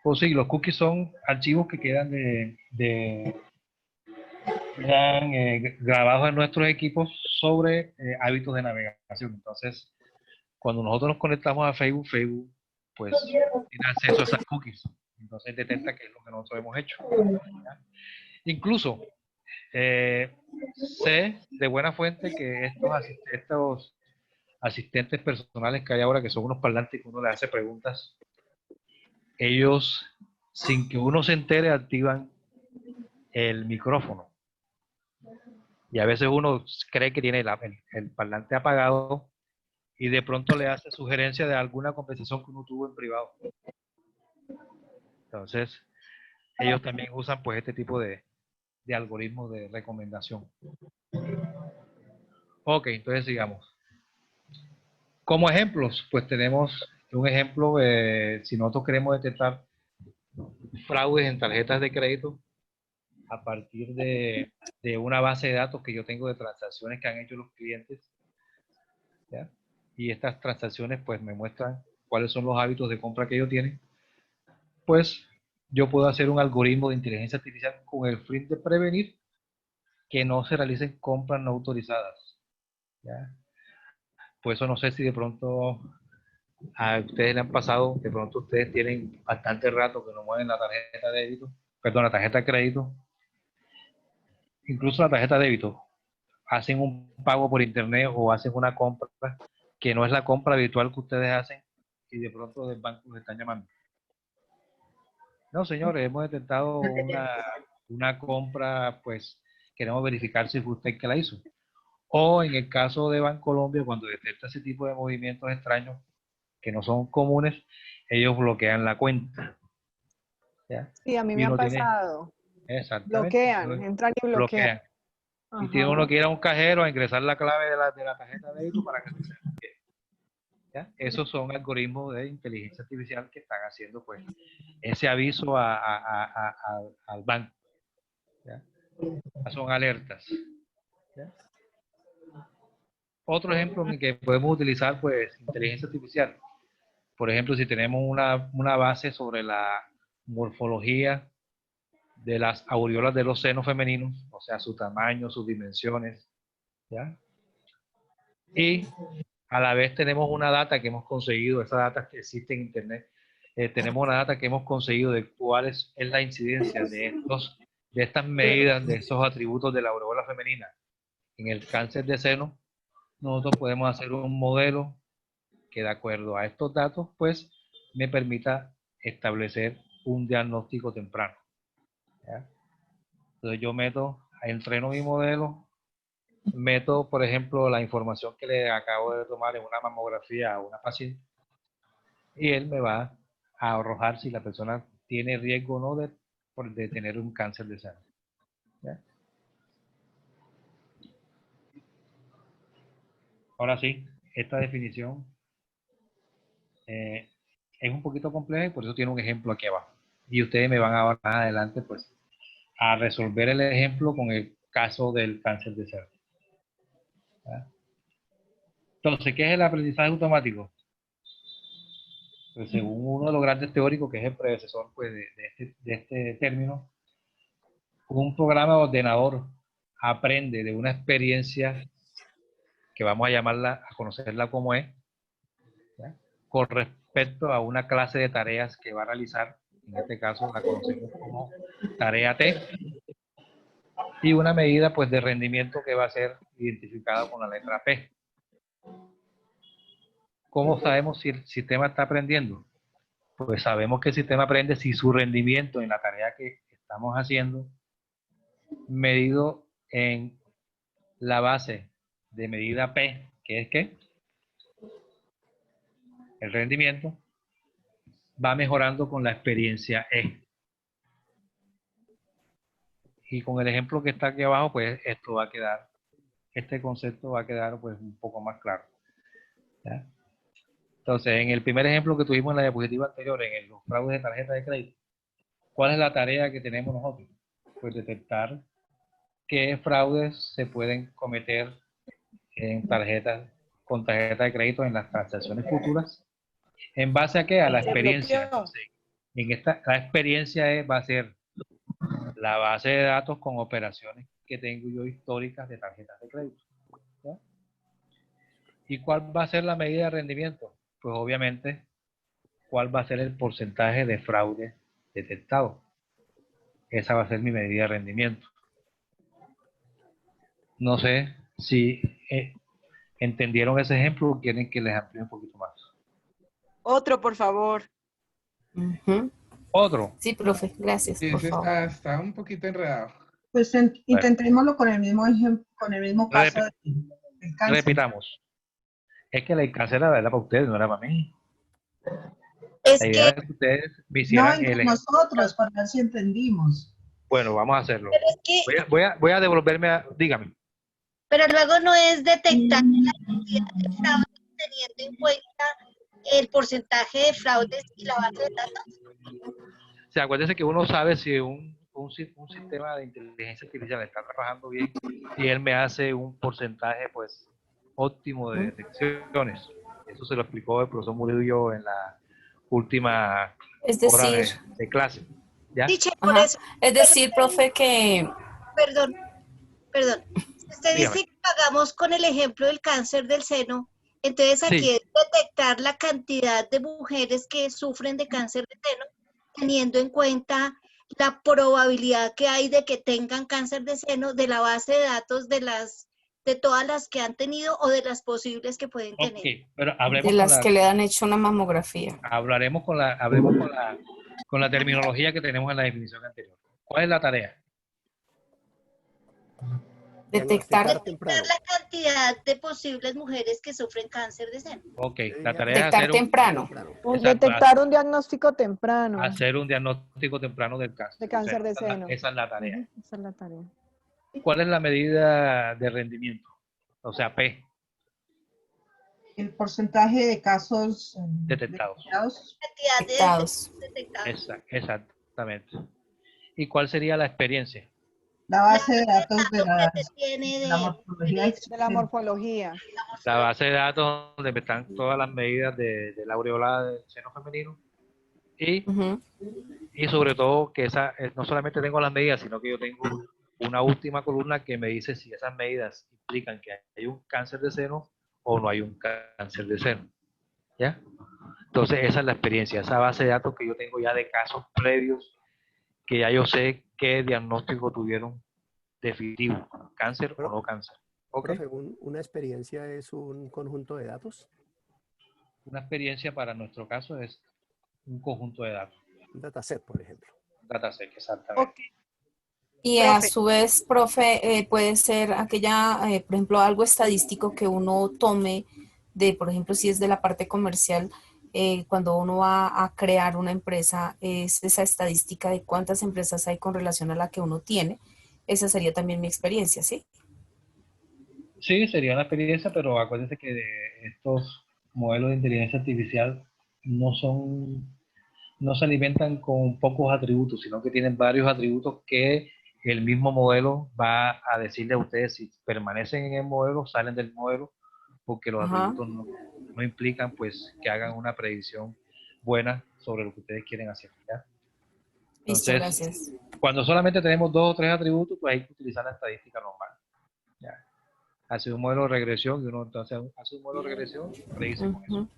Pues sí, los cookies son archivos que quedan quedan grabados en nuestros equipos sobre hábitos de navegación. Entonces, cuando nosotros nos conectamos a Facebook, Facebook pues tiene acceso a esas cookies. Entonces detecta qué es lo que nosotros hemos hecho. ¿Ya? Incluso sé de buena fuente que estos asistentes personales que hay ahora, que son unos parlantes que uno les hace preguntas, ellos, sin que uno se entere, activan el micrófono. Y a veces uno cree que tiene el parlante apagado y de pronto le hace sugerencia de alguna conversación que uno tuvo en privado. Entonces, ellos también usan pues este tipo de algoritmos de recomendación. Ok, entonces sigamos. Como ejemplos, pues tenemos un ejemplo, si nosotros queremos detectar fraudes en tarjetas de crédito a partir de una base de datos que yo tengo de transacciones que han hecho los clientes, ¿ya? Y estas transacciones pues me muestran cuáles son los hábitos de compra que ellos tienen, pues yo puedo hacer un algoritmo de inteligencia artificial con el fin de prevenir que no se realicen compras no autorizadas, ¿ya? Pues eso no sé si de pronto a ustedes le han pasado, de pronto ustedes tienen bastante rato que no mueven la tarjeta de débito, perdón, la tarjeta de crédito, incluso la tarjeta de débito, hacen un pago por internet o hacen una compra que no es la compra habitual que ustedes hacen y de pronto del banco los están llamando. No, señores, hemos detectado una compra, pues queremos verificar si fue usted que la hizo. O en el caso de Bancolombia, cuando detecta ese tipo de movimientos extraños que no son comunes, ellos bloquean la cuenta. ¿Ya? Sí, a mí Y me ha uno tiene, pasado. Exactamente. Bloquean, entran y bloquean. Y tiene uno que ir a un cajero a ingresar la clave de la tarjeta de débito para que se bloquee. ¿Ya? Esos son algoritmos de inteligencia artificial que están haciendo pues ese aviso al banco. ¿Ya? Son alertas. ¿Ya? Otro ejemplo en el que podemos utilizar pues inteligencia artificial. Por ejemplo, si tenemos una base sobre la morfología de las aureolas de los senos femeninos, o sea, su tamaño, sus dimensiones, ¿ya? Y a la vez tenemos una data que hemos conseguido, esa data que existe en Internet, tenemos una data que hemos conseguido de cuál es la incidencia de estas medidas, de esos atributos de la aureola femenina en el cáncer de seno. Nosotros podemos hacer un modelo que de acuerdo a estos datos, pues, me permita establecer un diagnóstico temprano. ¿Ya? Entonces yo entreno mi modelo, meto, por ejemplo, la información que le acabo de tomar en una mamografía a una paciente y él me va a arrojar si la persona tiene riesgo o no de tener un cáncer de seno. ¿Ya? Ahora sí, esta definición es un poquito compleja y por eso tiene un ejemplo aquí abajo. Y ustedes me van a más adelante pues a resolver el ejemplo con el caso del cáncer de cerdo. ¿Ya? Entonces, ¿qué es el aprendizaje automático? Pues según uno de los grandes teóricos, que es el predecesor pues, de este término, un programa de ordenador aprende de una experiencia que vamos a llamarla, a conocerla como es, ¿ya? Con respecto a una clase de tareas que va a realizar, en este caso la conocemos como tarea T, y una medida pues de rendimiento que va a ser identificada con la letra P. ¿Cómo sabemos si el sistema está aprendiendo? Pues sabemos que el sistema aprende si su rendimiento en la tarea que estamos haciendo, medido en la base de medida P, que es ¿qué? El rendimiento, va mejorando con la experiencia E. Y con el ejemplo que está aquí abajo, pues esto va a quedar, este concepto va a quedar pues un poco más claro. ¿Ya? Entonces, en el primer ejemplo que tuvimos en la diapositiva anterior, en los fraudes de tarjeta de crédito, ¿cuál es la tarea que tenemos nosotros? Pues detectar qué fraudes se pueden cometer en tarjetas, con tarjeta de crédito en las transacciones futuras. ¿En base a qué? A la experiencia. Entonces, la experiencia va a ser la base de datos con operaciones que tengo yo históricas de tarjetas de crédito. ¿Ya? ¿Y cuál va a ser la medida de rendimiento? Pues obviamente, ¿cuál va a ser el porcentaje de fraude detectado? Esa va a ser mi medida de rendimiento. No sé si entendieron ese ejemplo o quieren que les amplíe un poquito más. Otro, por favor. ¿Otro? Sí, profe, gracias. Sí, por ese favor. está un poquito enredado. Pues intentémoslo con el mismo ejemplo, con el mismo caso del cáncer. Repitamos. Es que la cáncer era verdad para ustedes, no era para mí. Es La idea es que ustedes me No, hicieran entre el... nosotros, para ver si entendimos. Bueno, vamos a hacerlo. Pero es que, Voy a devolverme a... Dígame. pero luego no es detectar la cantidad de fraudes teniendo en cuenta el porcentaje de fraudes y la base de datos. O sea, acuérdense que uno sabe si un sistema de inteligencia artificial está trabajando bien y él me hace un porcentaje pues óptimo de detecciones. Eso se lo explicó el profesor Murillo en la última hora de clase. ¿Ya? Por eso, es decir, profe, que... Perdón. Usted Dígame. dice que hagamos con el ejemplo del cáncer del seno. Entonces aquí Sí. es detectar la cantidad de mujeres que sufren de cáncer de seno, teniendo en cuenta la probabilidad que hay de que tengan cáncer de seno de la base de datos de todas las que han tenido o de las posibles que pueden tener. Ok, pero hablemos De las con que le han hecho una mamografía. hablemos con la terminología que tenemos en la definición anterior. ¿Cuál es la tarea? Detectar La cantidad de posibles mujeres que sufren cáncer de seno. Ok, la tarea es detectar hacer temprano. Detectar un diagnóstico temprano hacer un diagnóstico temprano del cáncer. de cáncer O de sea, seno. esa es la tarea. Esa es la tarea. ¿Cuál es la medida de rendimiento? O sea, P, El porcentaje de casos detectados. Detectados. Exactamente. ¿Y cuál sería la experiencia? La base de datos de la morfología. De la morfología. La base de datos donde están todas las medidas de la aureola del seno femenino y sobre todo que no solamente tengo las medidas, sino que yo tengo una última columna que me dice si esas medidas implican que hay un cáncer de seno o no hay un cáncer de seno. ¿Ya? Entonces esa es la experiencia, esa base de datos que yo tengo ya de casos previos, que ya yo sé qué diagnóstico tuvieron definitivo, cáncer o no cáncer. ¿Okay? Profe, ¿una experiencia es un conjunto de datos? Una experiencia para nuestro caso es un conjunto de datos. Un dataset, por ejemplo. Un dataset, exactamente. Y a su vez, profe, puede ser aquella, por ejemplo, algo estadístico que uno tome de, por ejemplo, si es de la parte comercial, cuando uno va a crear una empresa, es esa estadística de cuántas empresas hay con relación a la que uno tiene. Esa sería también mi experiencia, ¿sí? Sí, sería una experiencia, pero acuérdense que de estos modelos de inteligencia artificial no se alimentan con pocos atributos, sino que tienen varios atributos que el mismo modelo va a decirle a ustedes si permanecen en el modelo, salen del modelo, porque los atributos no implican pues que hagan una predicción buena sobre lo que ustedes quieren hacer. ¿Ya? Listo, Entonces, gracias. cuando solamente tenemos 2 o 3 atributos, pues hay que utilizar la estadística normal. ¿Ya? Hace un modelo de regresión y uno entonces hace un modelo de regresión y predice con eso.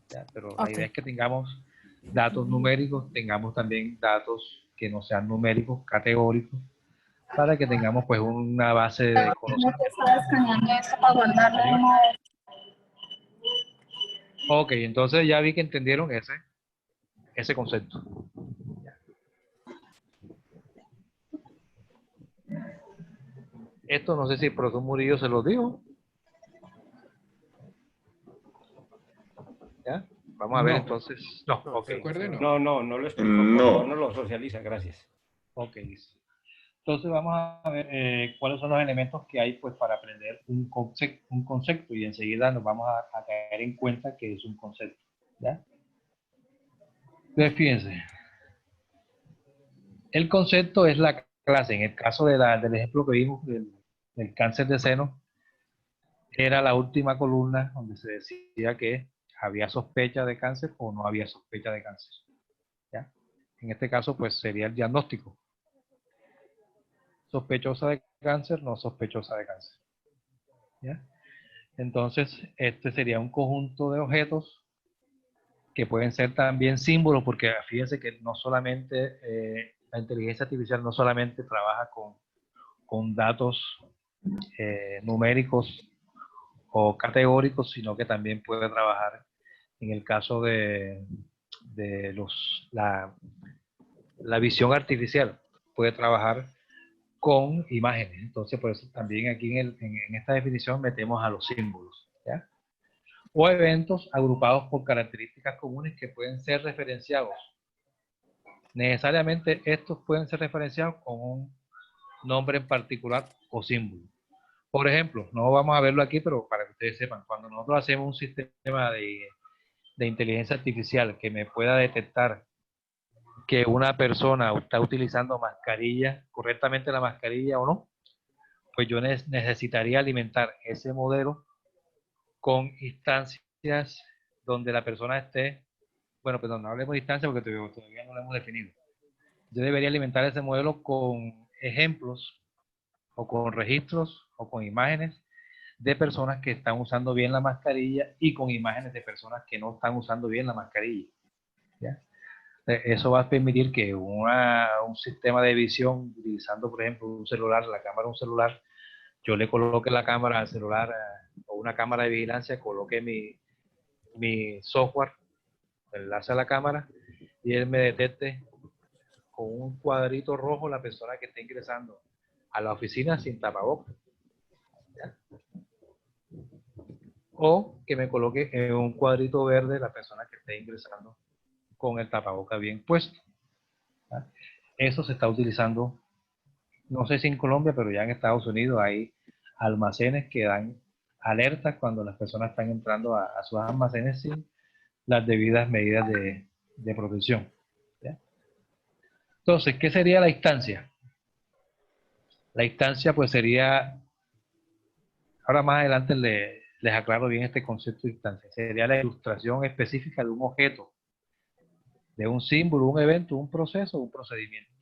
¿Ya? Pero la idea es que tengamos datos numéricos, tengamos también datos que no sean numéricos, categóricos, para que tengamos pues una base de conocimiento. Ok, entonces ya vi que entendieron ese concepto. Esto no sé si el profesor Murillo se lo dijo. ¿Ya? Vamos a ver entonces. No, ok. No lo explico. Por favor, no lo socializa, gracias. Ok, listo. Entonces vamos a ver cuáles son los elementos que hay pues para aprender un concepto y enseguida nos vamos a caer en cuenta que es un concepto. ¿Ya? Entonces fíjense. El concepto es la clase. En el caso del ejemplo que vimos del cáncer de seno, era la última columna donde se decía que había sospecha de cáncer o no había sospecha de cáncer. ¿Ya? En este caso, pues sería el diagnóstico. Sospechosa de cáncer, no sospechosa de cáncer. ¿Ya? Entonces, este sería un conjunto de objetos que pueden ser también símbolos, porque fíjense que no solamente la inteligencia artificial no solamente trabaja con datos numéricos o categóricos, sino que también puede trabajar en el caso de la visión artificial, puede trabajar con imágenes. Entonces, por eso también aquí en esta definición metemos a los símbolos, ¿ya? O eventos agrupados por características comunes que pueden ser referenciados. Necesariamente estos pueden ser referenciados con un nombre en particular o símbolo. Por ejemplo, no vamos a verlo aquí, pero para que ustedes sepan, cuando nosotros hacemos un sistema de inteligencia artificial que me pueda detectar que una persona está utilizando mascarilla, correctamente la mascarilla o no, pues yo necesitaría alimentar ese modelo con instancias donde la persona esté, bueno, perdón, no hablemos de instancias porque todavía no lo hemos definido. Yo debería alimentar ese modelo con ejemplos o con registros o con imágenes de personas que están usando bien la mascarilla y con imágenes de personas que no están usando bien la mascarilla. ¿Ya? Eso va a permitir que un sistema de visión, utilizando por ejemplo un celular, la cámara de un celular, yo le coloque la cámara al celular o una cámara de vigilancia, coloque mi software, enlace a la cámara y él me detecte con un cuadrito rojo la persona que está ingresando a la oficina sin tapabocas. ¿Ya? O que me coloque en un cuadrito verde la persona que esté ingresando con el tapaboca bien puesto. ¿Ya? Eso se está utilizando, no sé si en Colombia, pero ya en Estados Unidos hay almacenes que dan alertas cuando las personas están entrando a sus almacenes sin las debidas medidas de protección. ¿Ya? Entonces, ¿qué sería la instancia? La instancia pues sería, ahora más adelante les aclaro bien este concepto de instancia, sería la ilustración específica de un objeto, de un símbolo, un evento, un proceso, un procedimiento.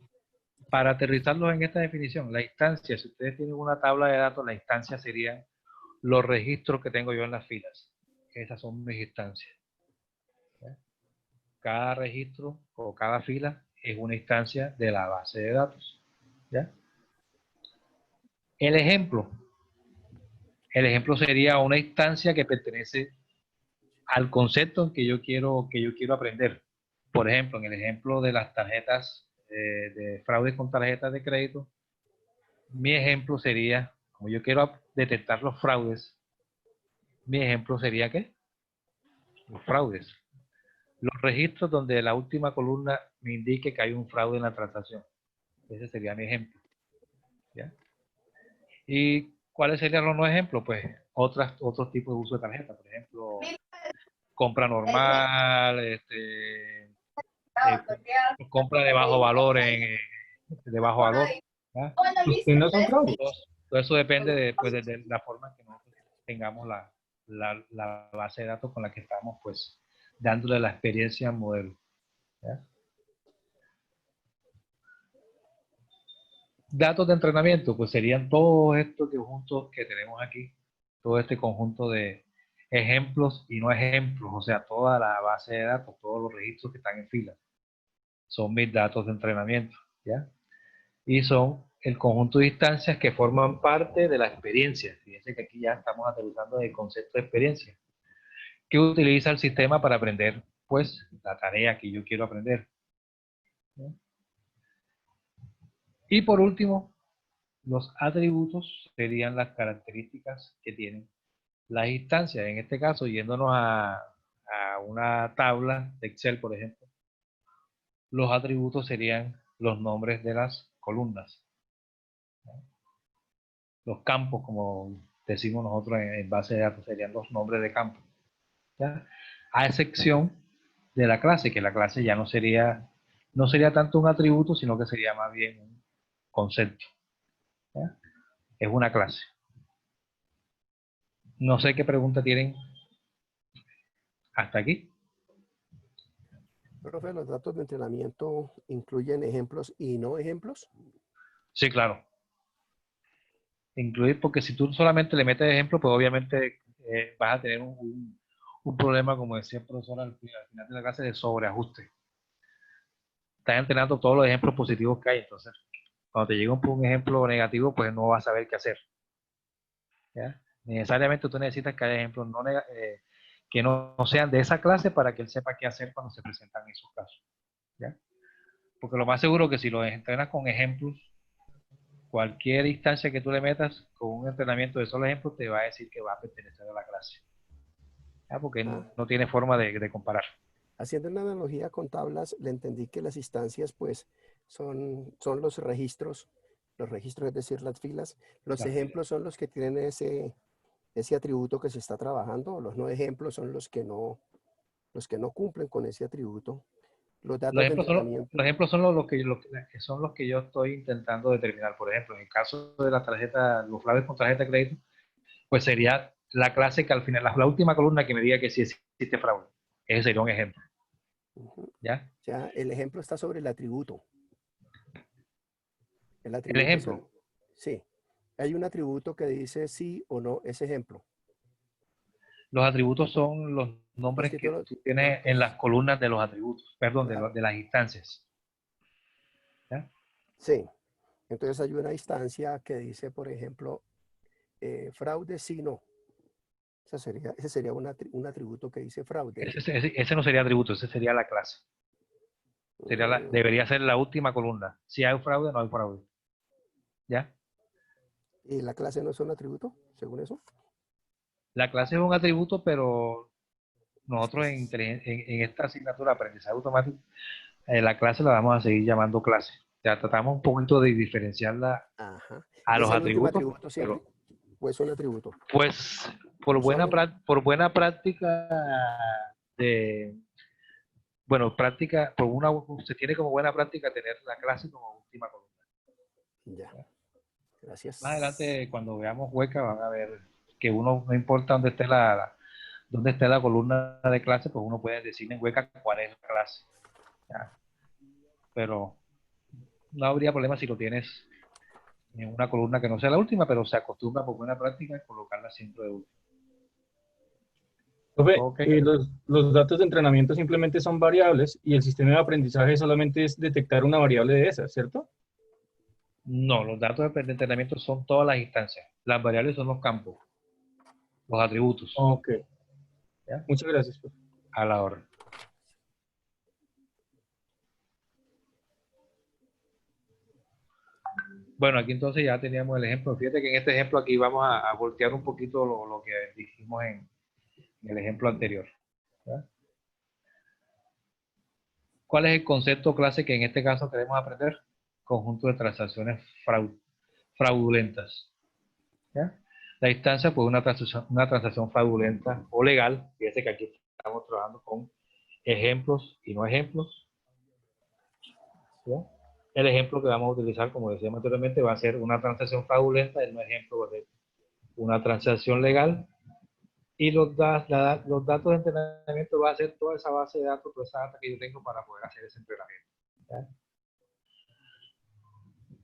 Para aterrizarlos en esta definición, la instancia, si ustedes tienen una tabla de datos, la instancia serían los registros que tengo yo en las filas. Esas son mis instancias. ¿Ya? Cada registro o cada fila es una instancia de la base de datos. ¿Ya? El ejemplo sería una instancia que pertenece al concepto en que yo quiero aprender. Por ejemplo, en el ejemplo de las tarjetas de fraude con tarjetas de crédito, mi ejemplo sería, como yo quiero detectar los fraudes, mi ejemplo sería ¿qué? Los fraudes. Los registros donde la última columna me indique que hay un fraude en la transacción. Ese sería mi ejemplo. ¿Ya? ¿Y cuáles serían los no ejemplos? Pues otros tipos de uso de tarjeta. Por ejemplo, compra normal, compra de bajo valor de bajo valor. ¿Ah? No son fraudes. Todo eso depende de la forma que nosotros tengamos la base de datos con la que estamos pues dándole la experiencia al modelo. ¿Ya? Datos de entrenamiento, pues serían todos estos conjuntos que tenemos aquí, todo este conjunto de ejemplos y no ejemplos, o sea, toda la base de datos, todos los registros que están en fila, son mis datos de entrenamiento, ¿ya? Y son el conjunto de instancias que forman parte de la experiencia. Fíjense que aquí ya estamos aterrizando el concepto de experiencia, que utiliza el sistema para aprender, pues, la tarea que yo quiero aprender. ¿Ya? Y por último, los atributos serían las características que tienen las instancias. En este caso, yéndonos a una tabla de Excel, por ejemplo, los atributos serían los nombres de las columnas. Los campos, como decimos nosotros en base de datos, serían los nombres de campos. ¿Ya? A excepción de la clase, que la clase ya no sería tanto un atributo, sino que sería más bien un concepto. ¿Ya? Es una clase. No sé qué pregunta tienen hasta aquí. Profe, ¿los datos de entrenamiento incluyen ejemplos y no ejemplos? Sí, claro. Incluir, porque si tú solamente le metes ejemplos, pues obviamente vas a tener un problema, como decía el profesor al final de la clase, de sobreajuste. Estás entrenando todos los ejemplos positivos que hay, entonces cuando te llega un ejemplo negativo, pues no vas a saber qué hacer. ¿Ya? Necesariamente tú necesitas que haya ejemplos que no sean de esa clase para que él sepa qué hacer cuando se presentan esos casos. ¿Ya? Porque lo más seguro es que si lo entrenas con ejemplos, cualquier instancia que tú le metas con un entrenamiento de solo ejemplos te va a decir que va a pertenecer a la clase. ¿Ya? Porque no tiene forma de comparar. Haciendo una analogía con tablas, le entendí que las instancias pues son los registros, es decir, las filas. Los ejemplos son los que tienen ese atributo que se está trabajando. Los no ejemplos son los que no cumplen con ese atributo. Los datos de entrenamiento. Los ejemplos son los que yo estoy intentando determinar. Por ejemplo, en el caso de la tarjeta, los fraudes con tarjeta de crédito, pues sería la clase que al final, la última columna que me diga que sí existe fraude. Ese sería un ejemplo. ¿Ya? O sea, el ejemplo está sobre el atributo. El ejemplo. Sí. Hay un atributo que dice sí o no ese ejemplo. Los atributos son los nombres que tú tienes en las columnas de los atributos, perdón, de las instancias. ¿Ya? Sí. Entonces hay una instancia que dice, por ejemplo, fraude sí no. Ese sería un atributo que dice fraude. Ese no sería atributo, ese sería la clase. Debería ser la última columna. Si hay fraude, no hay fraude. ¿Ya? ¿Y la clase no es un atributo, según eso? La clase es un atributo, pero nosotros en esta asignatura de aprendizaje automático, la clase la vamos a seguir llamando clase. Ya tratamos un poquito de diferenciarla a los atributos. Atributo siempre? ¿O es un atributo? Pues por buena práctica se tiene como buena práctica tener la clase como última columna. Ya. Gracias. Más adelante, cuando veamos hueca, van a ver que uno, no importa dónde esté la columna de clase, pues uno puede decir en hueca cuál es la clase. ¿Ya? Pero no habría problema si lo tienes en una columna que no sea la última, pero se acostumbra por buena práctica a colocarla siempre de última. Profe, los datos de entrenamiento simplemente son variables y el sistema de aprendizaje solamente es detectar una variable de esas, ¿cierto? No, los datos de entrenamiento son todas las instancias. Las variables son los campos, los atributos. Ok. ¿Ya? Muchas gracias, profe. A la orden. Bueno, aquí entonces ya teníamos el ejemplo. Fíjate que en este ejemplo aquí vamos a voltear un poquito lo que dijimos en el ejemplo anterior. ¿Ya? ¿Cuál es el concepto clase que en este caso queremos aprender? Conjunto de transacciones fraudulentas. ¿Ya? La instancia, pues una transacción fraudulenta o legal. Fíjate que aquí estamos trabajando con ejemplos y no ejemplos. ¿Ya? El ejemplo que vamos a utilizar, como decíamos anteriormente, va a ser una transacción fraudulenta, el no ejemplo va a ser una transacción legal, y los datos de entrenamiento va a ser toda esa base de datos, toda esa data que yo tengo para poder hacer ese entrenamiento. ¿Ya?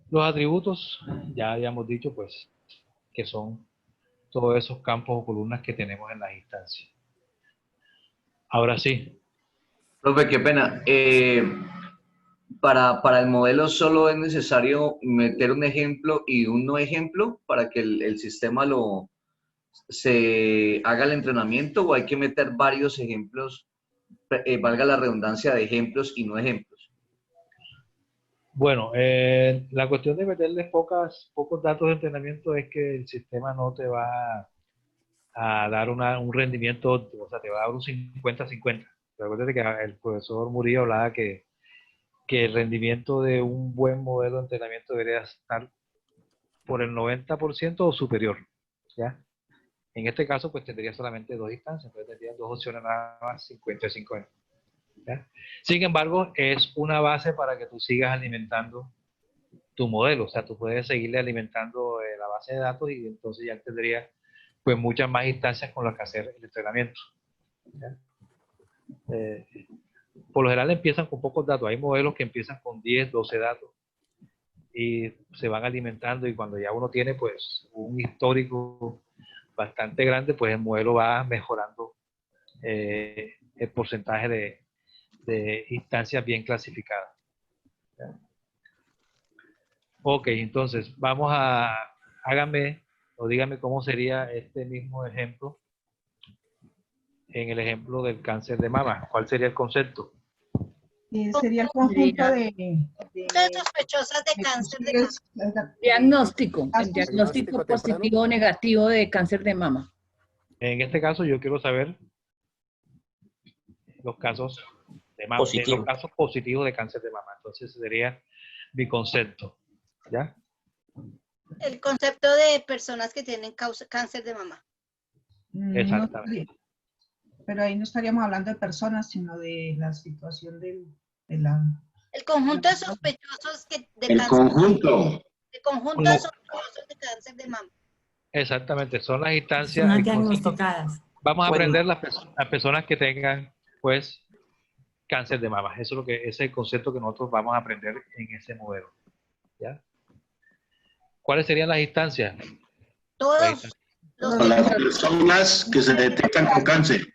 Los atributos, ya habíamos dicho, pues, que son todos esos campos o columnas que tenemos en las instancias. Ahora sí. Profe, qué pena. Para el modelo solo es necesario meter un ejemplo y un no ejemplo para que el sistema se haga el entrenamiento, o hay que meter varios ejemplos, valga la redundancia de ejemplos y no ejemplos. Bueno, la cuestión de meterle pocos datos de entrenamiento es que el sistema no te va a dar un rendimiento, o sea, te va a dar un 50-50. Recuerda que el profesor Murillo hablaba que el rendimiento de un buen modelo de entrenamiento debería estar por el 90% o superior, ¿ya? En este caso, pues tendría solamente dos instancias, entonces tendría dos opciones nada más, 50-50. ¿Ya? Sin embargo, es una base para que tú sigas alimentando tu modelo, o sea, tú puedes seguirle alimentando la base de datos y entonces ya tendrías pues muchas más instancias con las que hacer el entrenamiento. ¿Ya? Por lo general empiezan con pocos datos, hay modelos que empiezan con 10, 12 datos y se van alimentando, y cuando ya uno tiene pues un histórico bastante grande, pues el modelo va mejorando el porcentaje de instancias bien clasificadas. ¿Ya? Ok, entonces vamos hágame o dígame cómo sería este mismo ejemplo en el ejemplo del cáncer de mama. ¿Cuál sería el concepto? Sería el conjunto de sospechosas de cáncer de mama. Diagnóstico, el diagnóstico positivo o negativo de cáncer de mama. En este caso yo quiero saber los casos de mama, los casos positivos de cáncer de mama. Entonces sería mi concepto, ¿ya? El concepto de personas que tienen cáncer de mama. Exactamente. Pero ahí no estaríamos hablando de personas, sino de la situación de la... El conjunto de sospechosos de cáncer. conjunto. El conjunto de sospechosos de cáncer de mama. Exactamente, son las instancias. Personas diagnosticadas. Vamos a aprender las personas que tengan, pues, cáncer de mama. Eso es el concepto que nosotros vamos a aprender en ese modelo. ¿Ya? ¿Cuáles serían las instancias? Todos. Las personas que se detectan con cáncer.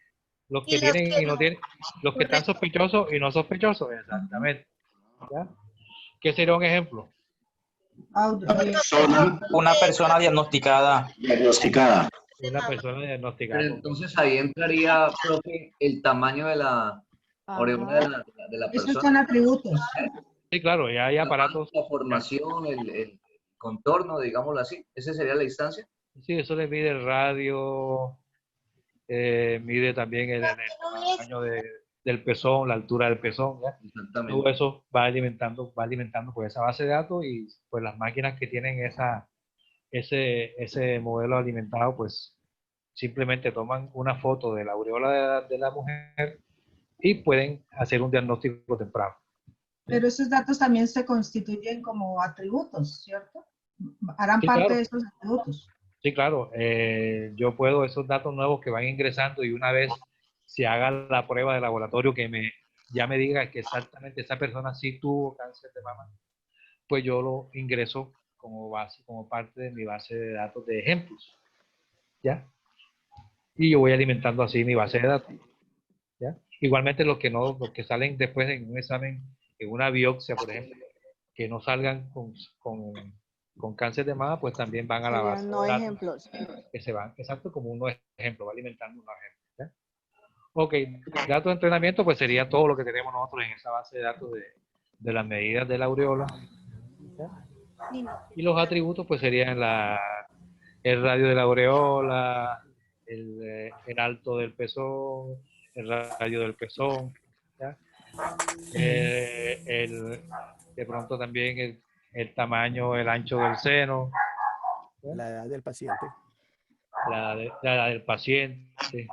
Los que tienen y no tienen, los que están sospechosos y no sospechosos, exactamente. ¿Ya? ¿Qué sería un ejemplo? Una persona diagnosticada. Una persona diagnosticada. Pero entonces ahí entraría, profe, el tamaño de la aureola de la persona. Esos son atributos. Sí, claro, ya hay aparatos. La formación, el contorno, digámoslo así. ¿Esa sería la instancia? Sí, eso le mide el radio, mide también el tamaño del pezón, la altura del pezón, ¿ya? Todo eso va alimentando pues esa base de datos, y pues las máquinas que tienen ese modelo alimentado, pues simplemente toman una foto de la aureola de la mujer y pueden hacer un diagnóstico temprano. Pero esos datos también se constituyen como atributos, ¿cierto? Harán Sí, parte claro. de esos atributos. Sí, claro. Yo puedo, esos datos nuevos que van ingresando, y una vez se haga la prueba de laboratorio que ya me diga que exactamente esa persona sí tuvo cáncer de mama, pues yo lo ingreso como base, como parte de mi base de datos de ejemplos, ¿ya? Y yo voy alimentando así mi base de datos, ¿ya? Igualmente los que salen después en un examen, en una biopsia, por ejemplo, que no salgan con cáncer de mama, pues también van a la base No de datos, ejemplos. que se van, exacto, como un ejemplo, va alimentando un ejemplo, ¿ya? Ok, datos de entrenamiento, pues sería todo lo que tenemos nosotros en esa base de datos de las medidas de la aureola, ¿ya? Y los atributos, pues serían el radio de la aureola, el alto del pezón, el radio del pezón, ¿ya? De pronto también el tamaño, el ancho del seno, ¿ya? La edad del paciente. La edad del paciente,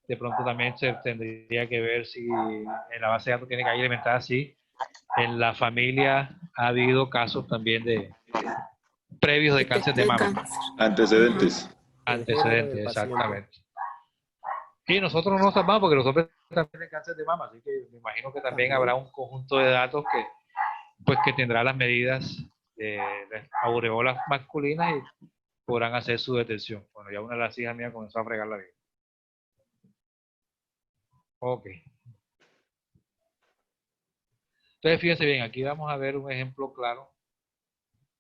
De pronto también se tendría que ver si en la base de datos tiene que ir alimentada así. En la familia ha habido casos también de previos de cáncer de mama. Antecedentes. Antecedentes, exactamente. Y nosotros no salvamos porque los hombres también tienen cáncer de mama, así que me imagino que también habrá un conjunto de datos que, pues, que tendrá las medidas de aureolas masculinas y podrán hacer su detección. Bueno, ya una de las hijas mías comenzó a fregar la vida. Ok. Entonces, fíjense bien, aquí vamos a ver un ejemplo claro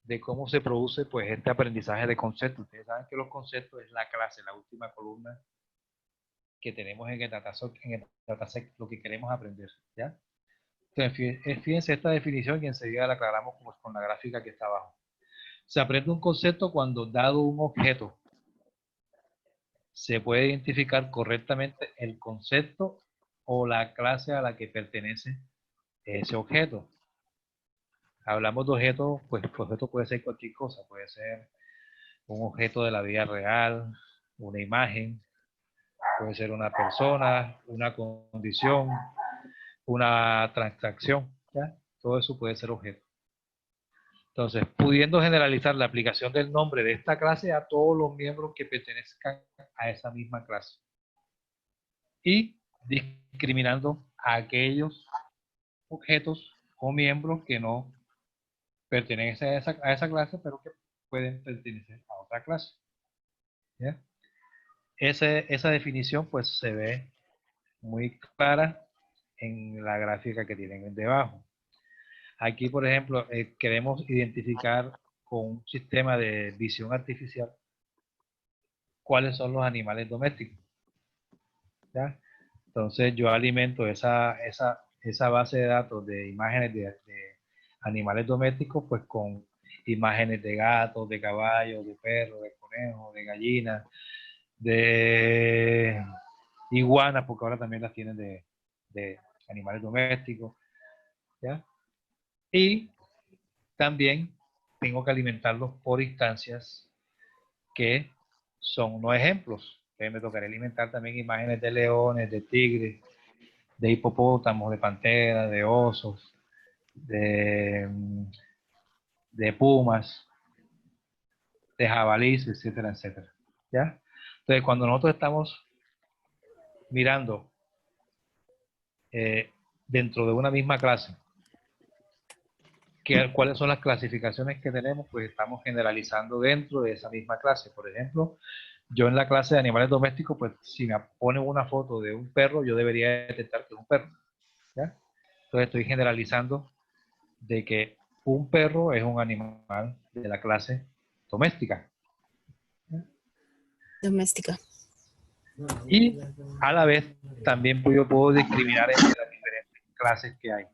de cómo se produce pues este aprendizaje de conceptos. Ustedes saben que los conceptos es la clase, la última columna que tenemos en el dataset, lo que queremos aprender, ¿ya? Entonces, fíjense esta definición y enseguida la aclaramos con la gráfica que está abajo. Se aprende un concepto cuando, dado un objeto, se puede identificar correctamente el concepto o la clase a la que pertenece ese objeto. Hablamos de objetos, pues el objeto puede ser cualquier cosa, puede ser un objeto de la vida real, una imagen, puede ser una persona, una condición, una transacción, ¿ya? Todo eso puede ser objeto. Entonces, pudiendo generalizar la aplicación del nombre de esta clase a todos los miembros que pertenezcan a esa misma clase. Y discriminando a aquellos objetos o miembros que no pertenecen a esa clase, pero que pueden pertenecer a otra clase. ¿Ya? Esa definición pues se ve muy clara en la gráfica que tienen debajo. Aquí, por ejemplo, queremos identificar con un sistema de visión artificial cuáles son los animales domésticos. ¿Ya? Entonces yo alimento esa base de datos de imágenes de animales domésticos pues con imágenes de gatos, de caballos, de perros, de conejos, de gallinas, de iguanas, porque ahora también las tienen de animales domésticos, ¿ya? Y también tengo que alimentarlos por instancias que son no ejemplos. Entonces me tocará alimentar también imágenes de leones, de tigres, de hipopótamos, de panteras, de osos, de pumas, de jabalíes, etcétera, etcétera. ¿Ya? Entonces, cuando nosotros estamos mirando dentro de una misma clase, cuáles son las clasificaciones que tenemos, pues estamos generalizando dentro de esa misma clase. Por ejemplo, yo en la clase de animales domésticos, pues si me ponen una foto de un perro, yo debería detectar que es un perro. ¿Ya? Entonces estoy generalizando de que un perro es un animal de la clase doméstica. Doméstica. Y a la vez también yo puedo discriminar entre las diferentes clases que hay.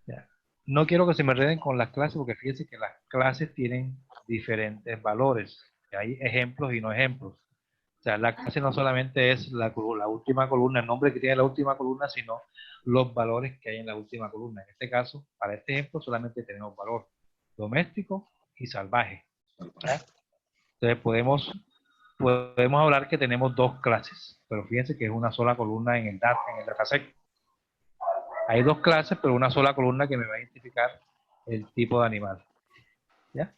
¿Ya? No quiero que se me enreden con las clases porque fíjense que las clases tienen diferentes valores. Hay ejemplos y no ejemplos. O sea, la clase no solamente es la última columna, el nombre que tiene la última columna, sino los valores que hay en la última columna. En este caso, para este ejemplo, solamente tenemos valor doméstico y salvaje. ¿Ya? Entonces podemos hablar que tenemos dos clases, pero fíjense que es una sola columna en el dataset. Hay dos clases, pero una sola columna que me va a identificar el tipo de animal. ¿Ya?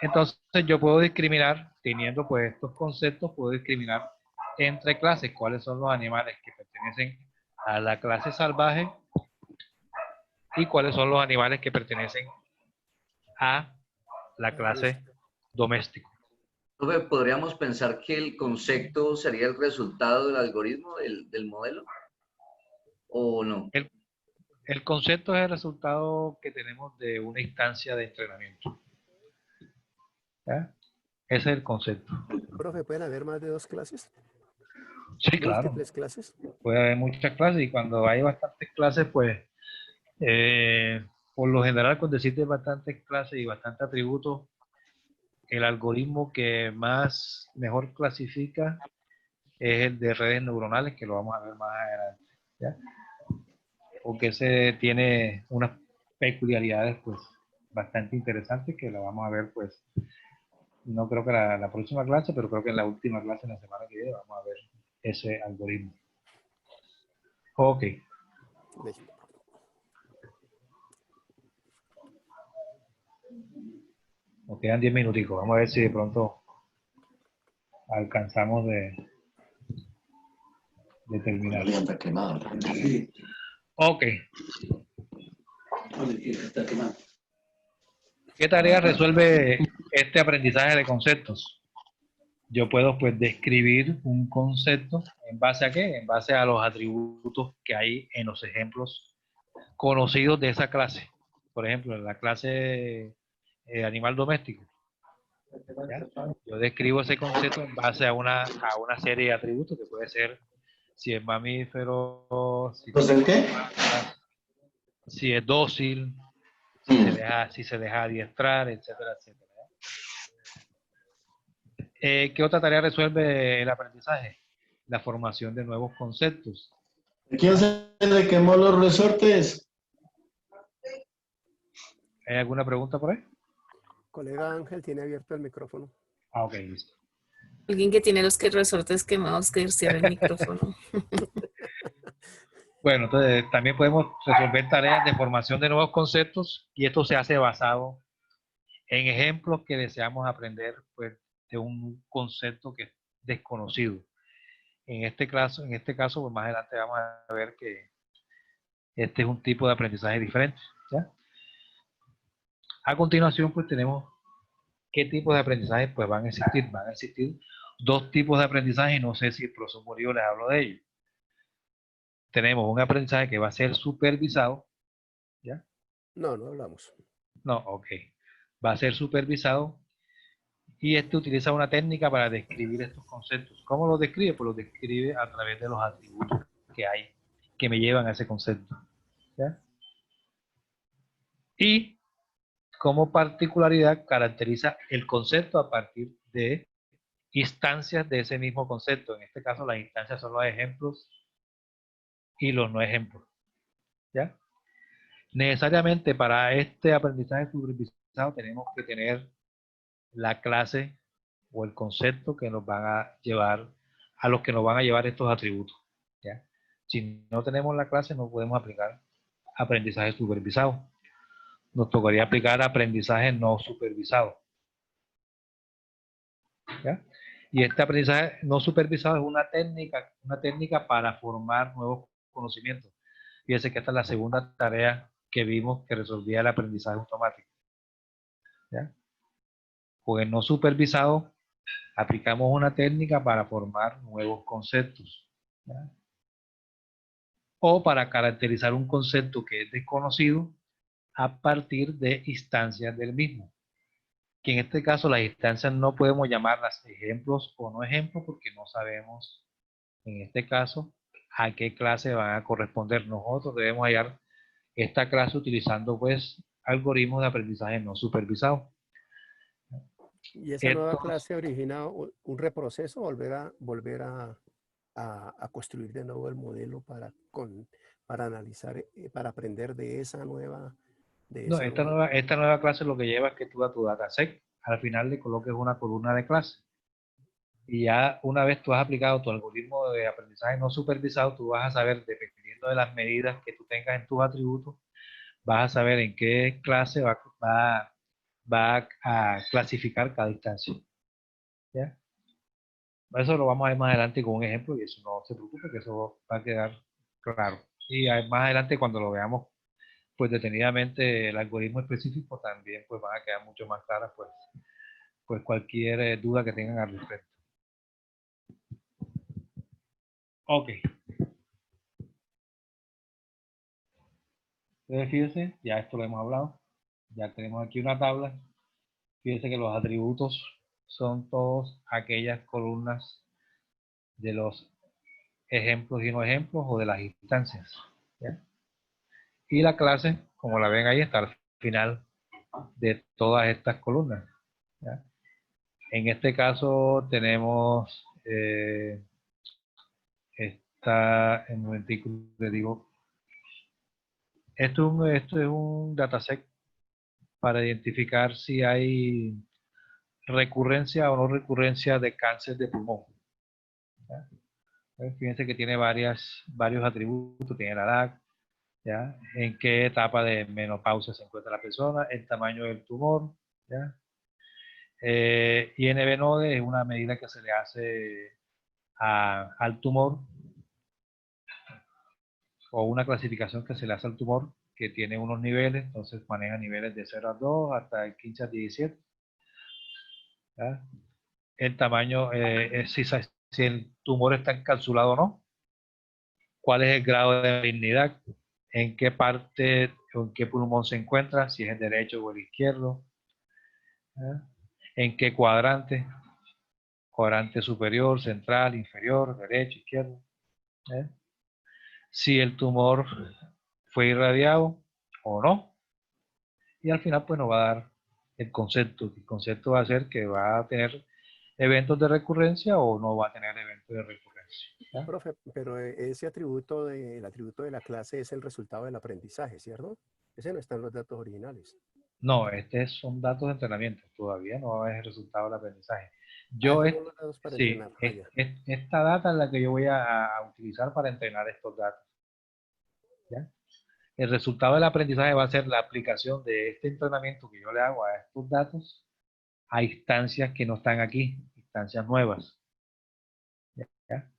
Entonces yo puedo discriminar, teniendo pues estos conceptos, puedo discriminar entre clases cuáles son los animales que pertenecen a la clase salvaje y cuáles son los animales que pertenecen a la clase doméstica. ¿Podríamos pensar que el concepto sería el resultado del algoritmo, del modelo? ¿O no? El concepto es el resultado que tenemos de una instancia de entrenamiento. ¿Ya? Ese es el concepto. Profe, ¿pueden haber más de dos clases? Sí, claro. ¿Múltiples clases? Puede haber muchas clases y cuando hay bastantes clases, pues, por lo general, con decirte bastantes clases y bastantes atributos, el algoritmo que mejor clasifica es el de redes neuronales, que lo vamos a ver más adelante. ¿Ya? Porque ese tiene unas peculiaridades, pues, bastante interesantes que la vamos a ver, pues, no creo que la próxima clase, pero creo que en la última clase, en la semana que viene, vamos a ver ese algoritmo. Ok. Nos quedan 10 minuticos. Vamos a ver si de pronto alcanzamos de terminar. Ok. ¿Qué tarea resuelve este aprendizaje de conceptos? Yo puedo pues describir un concepto ¿en base a qué? En base a los atributos que hay en los ejemplos conocidos de esa clase. Por ejemplo, en la clase animal doméstico. ¿Ya? Yo describo ese concepto en base a una serie de atributos que puede ser si es mamífero, si es dócil, si se deja adiestrar, etcétera, etcétera. ¿Qué otra tarea resuelve el aprendizaje? La formación de nuevos conceptos. ¿Quién se le quemó los resortes? ¿Hay alguna pregunta por ahí? Colega Ángel tiene abierto el micrófono. Ah, ok, listo. Alguien que tiene los resortes quemados que cierre el micrófono. Bueno, entonces también podemos resolver tareas de formación de nuevos conceptos y esto se hace basado en ejemplos que deseamos aprender pues, de un concepto que es desconocido. En este caso, pues, más adelante vamos a ver que este es un tipo de aprendizaje diferente. ¿Ya? A continuación, pues tenemos qué tipos de aprendizaje pues, van a existir. Van a existir dos tipos de aprendizaje y no sé si el profesor Murillo les habló de ello. Tenemos un aprendizaje que va a ser supervisado. ¿Ya? No, no hablamos. No, ok. Va a ser supervisado y este utiliza una técnica para describir estos conceptos. ¿Cómo los describe? Pues los describe a través de los atributos que hay que me llevan a ese concepto. ¿Ya? Y como particularidad caracteriza el concepto a partir de instancias de ese mismo concepto. En este caso las instancias son los ejemplos y los no ejemplos. ¿Ya? Necesariamente para este aprendizaje supervisado tenemos que tener la clase o el concepto que nos van a llevar, a los que nos van a llevar estos atributos. ¿Ya? Si no tenemos la clase no podemos aplicar aprendizaje supervisado. Nos tocaría aplicar aprendizaje no supervisado. ¿Ya? Y este aprendizaje no supervisado es una técnica para formar nuevos conocimientos. Fíjense que esta es la segunda tarea que vimos que resolvía el aprendizaje automático. ¿Ya? Con el no supervisado aplicamos una técnica para formar nuevos conceptos. ¿Ya? O para caracterizar un concepto que es desconocido a partir de instancias del mismo. Que en este caso las instancias no podemos llamarlas ejemplos o no ejemplos porque no sabemos en este caso a qué clase van a corresponder. Nosotros debemos hallar esta clase utilizando pues algoritmos de aprendizaje no supervisado. ¿Y esa nueva clase origina un reproceso, volver a construir de nuevo el modelo para analizar, para aprender de esa nueva? No, esta nueva clase lo que lleva es que tú a tu dataset al final le coloques una columna de clase. Y ya una vez tú has aplicado tu algoritmo de aprendizaje no supervisado, tú vas a saber, dependiendo de las medidas que tú tengas en tus atributos, vas a saber en qué clase va a clasificar cada instancia. ¿Ya? Eso lo vamos a ver más adelante con un ejemplo y eso no se preocupe, que eso va a quedar claro. Y más adelante cuando lo veamos pues detenidamente el algoritmo específico también pues van a quedar mucho más claras pues cualquier duda que tengan al respecto. Ok. Entonces fíjense, ya esto lo hemos hablado. Ya tenemos aquí una tabla. Fíjense que los atributos son todas aquellas columnas de los ejemplos y no ejemplos o de las instancias. ¿Ya? Y la clase, como la ven ahí, está al final de todas estas columnas. ¿Ya? En este caso tenemos en un momentico le digo, esto es un dataset para identificar si hay recurrencia o no recurrencia de cáncer de pulmón. ¿Ya? Fíjense que tiene varios atributos, tiene la edad, ¿ya? En qué etapa de menopausia se encuentra la persona, el tamaño del tumor, ¿ya? INV node es una medida que se le hace al tumor, o una clasificación que se le hace al tumor que tiene unos niveles, entonces maneja niveles de 0 a 2 hasta el 15 a 17. ¿Ya? El tamaño es si el tumor está encapsulado o no, cuál es el grado de malignidad, en qué parte o en qué pulmón se encuentra, si es el derecho o el izquierdo, ¿ya? En qué cuadrante, cuadrante superior, central, inferior, derecho, izquierdo, ¿ya? Si el tumor fue irradiado o no, y al final pues nos va a dar el concepto. El concepto va a ser que va a tener eventos de recurrencia o no va a tener eventos de recurrencia, ¿ya? Profe, pero ese atributo, el atributo de la clase es el resultado del aprendizaje, ¿cierto? Ese no está en los datos originales. No, son datos de entrenamiento, todavía no es el resultado del aprendizaje. Son los datos para Sí, entrenar. esta data es la que yo voy a utilizar para entrenar estos datos, ¿ya? El resultado del aprendizaje va a ser la aplicación de este entrenamiento que yo le hago a estos datos a instancias que no están aquí, instancias nuevas, ¿ya?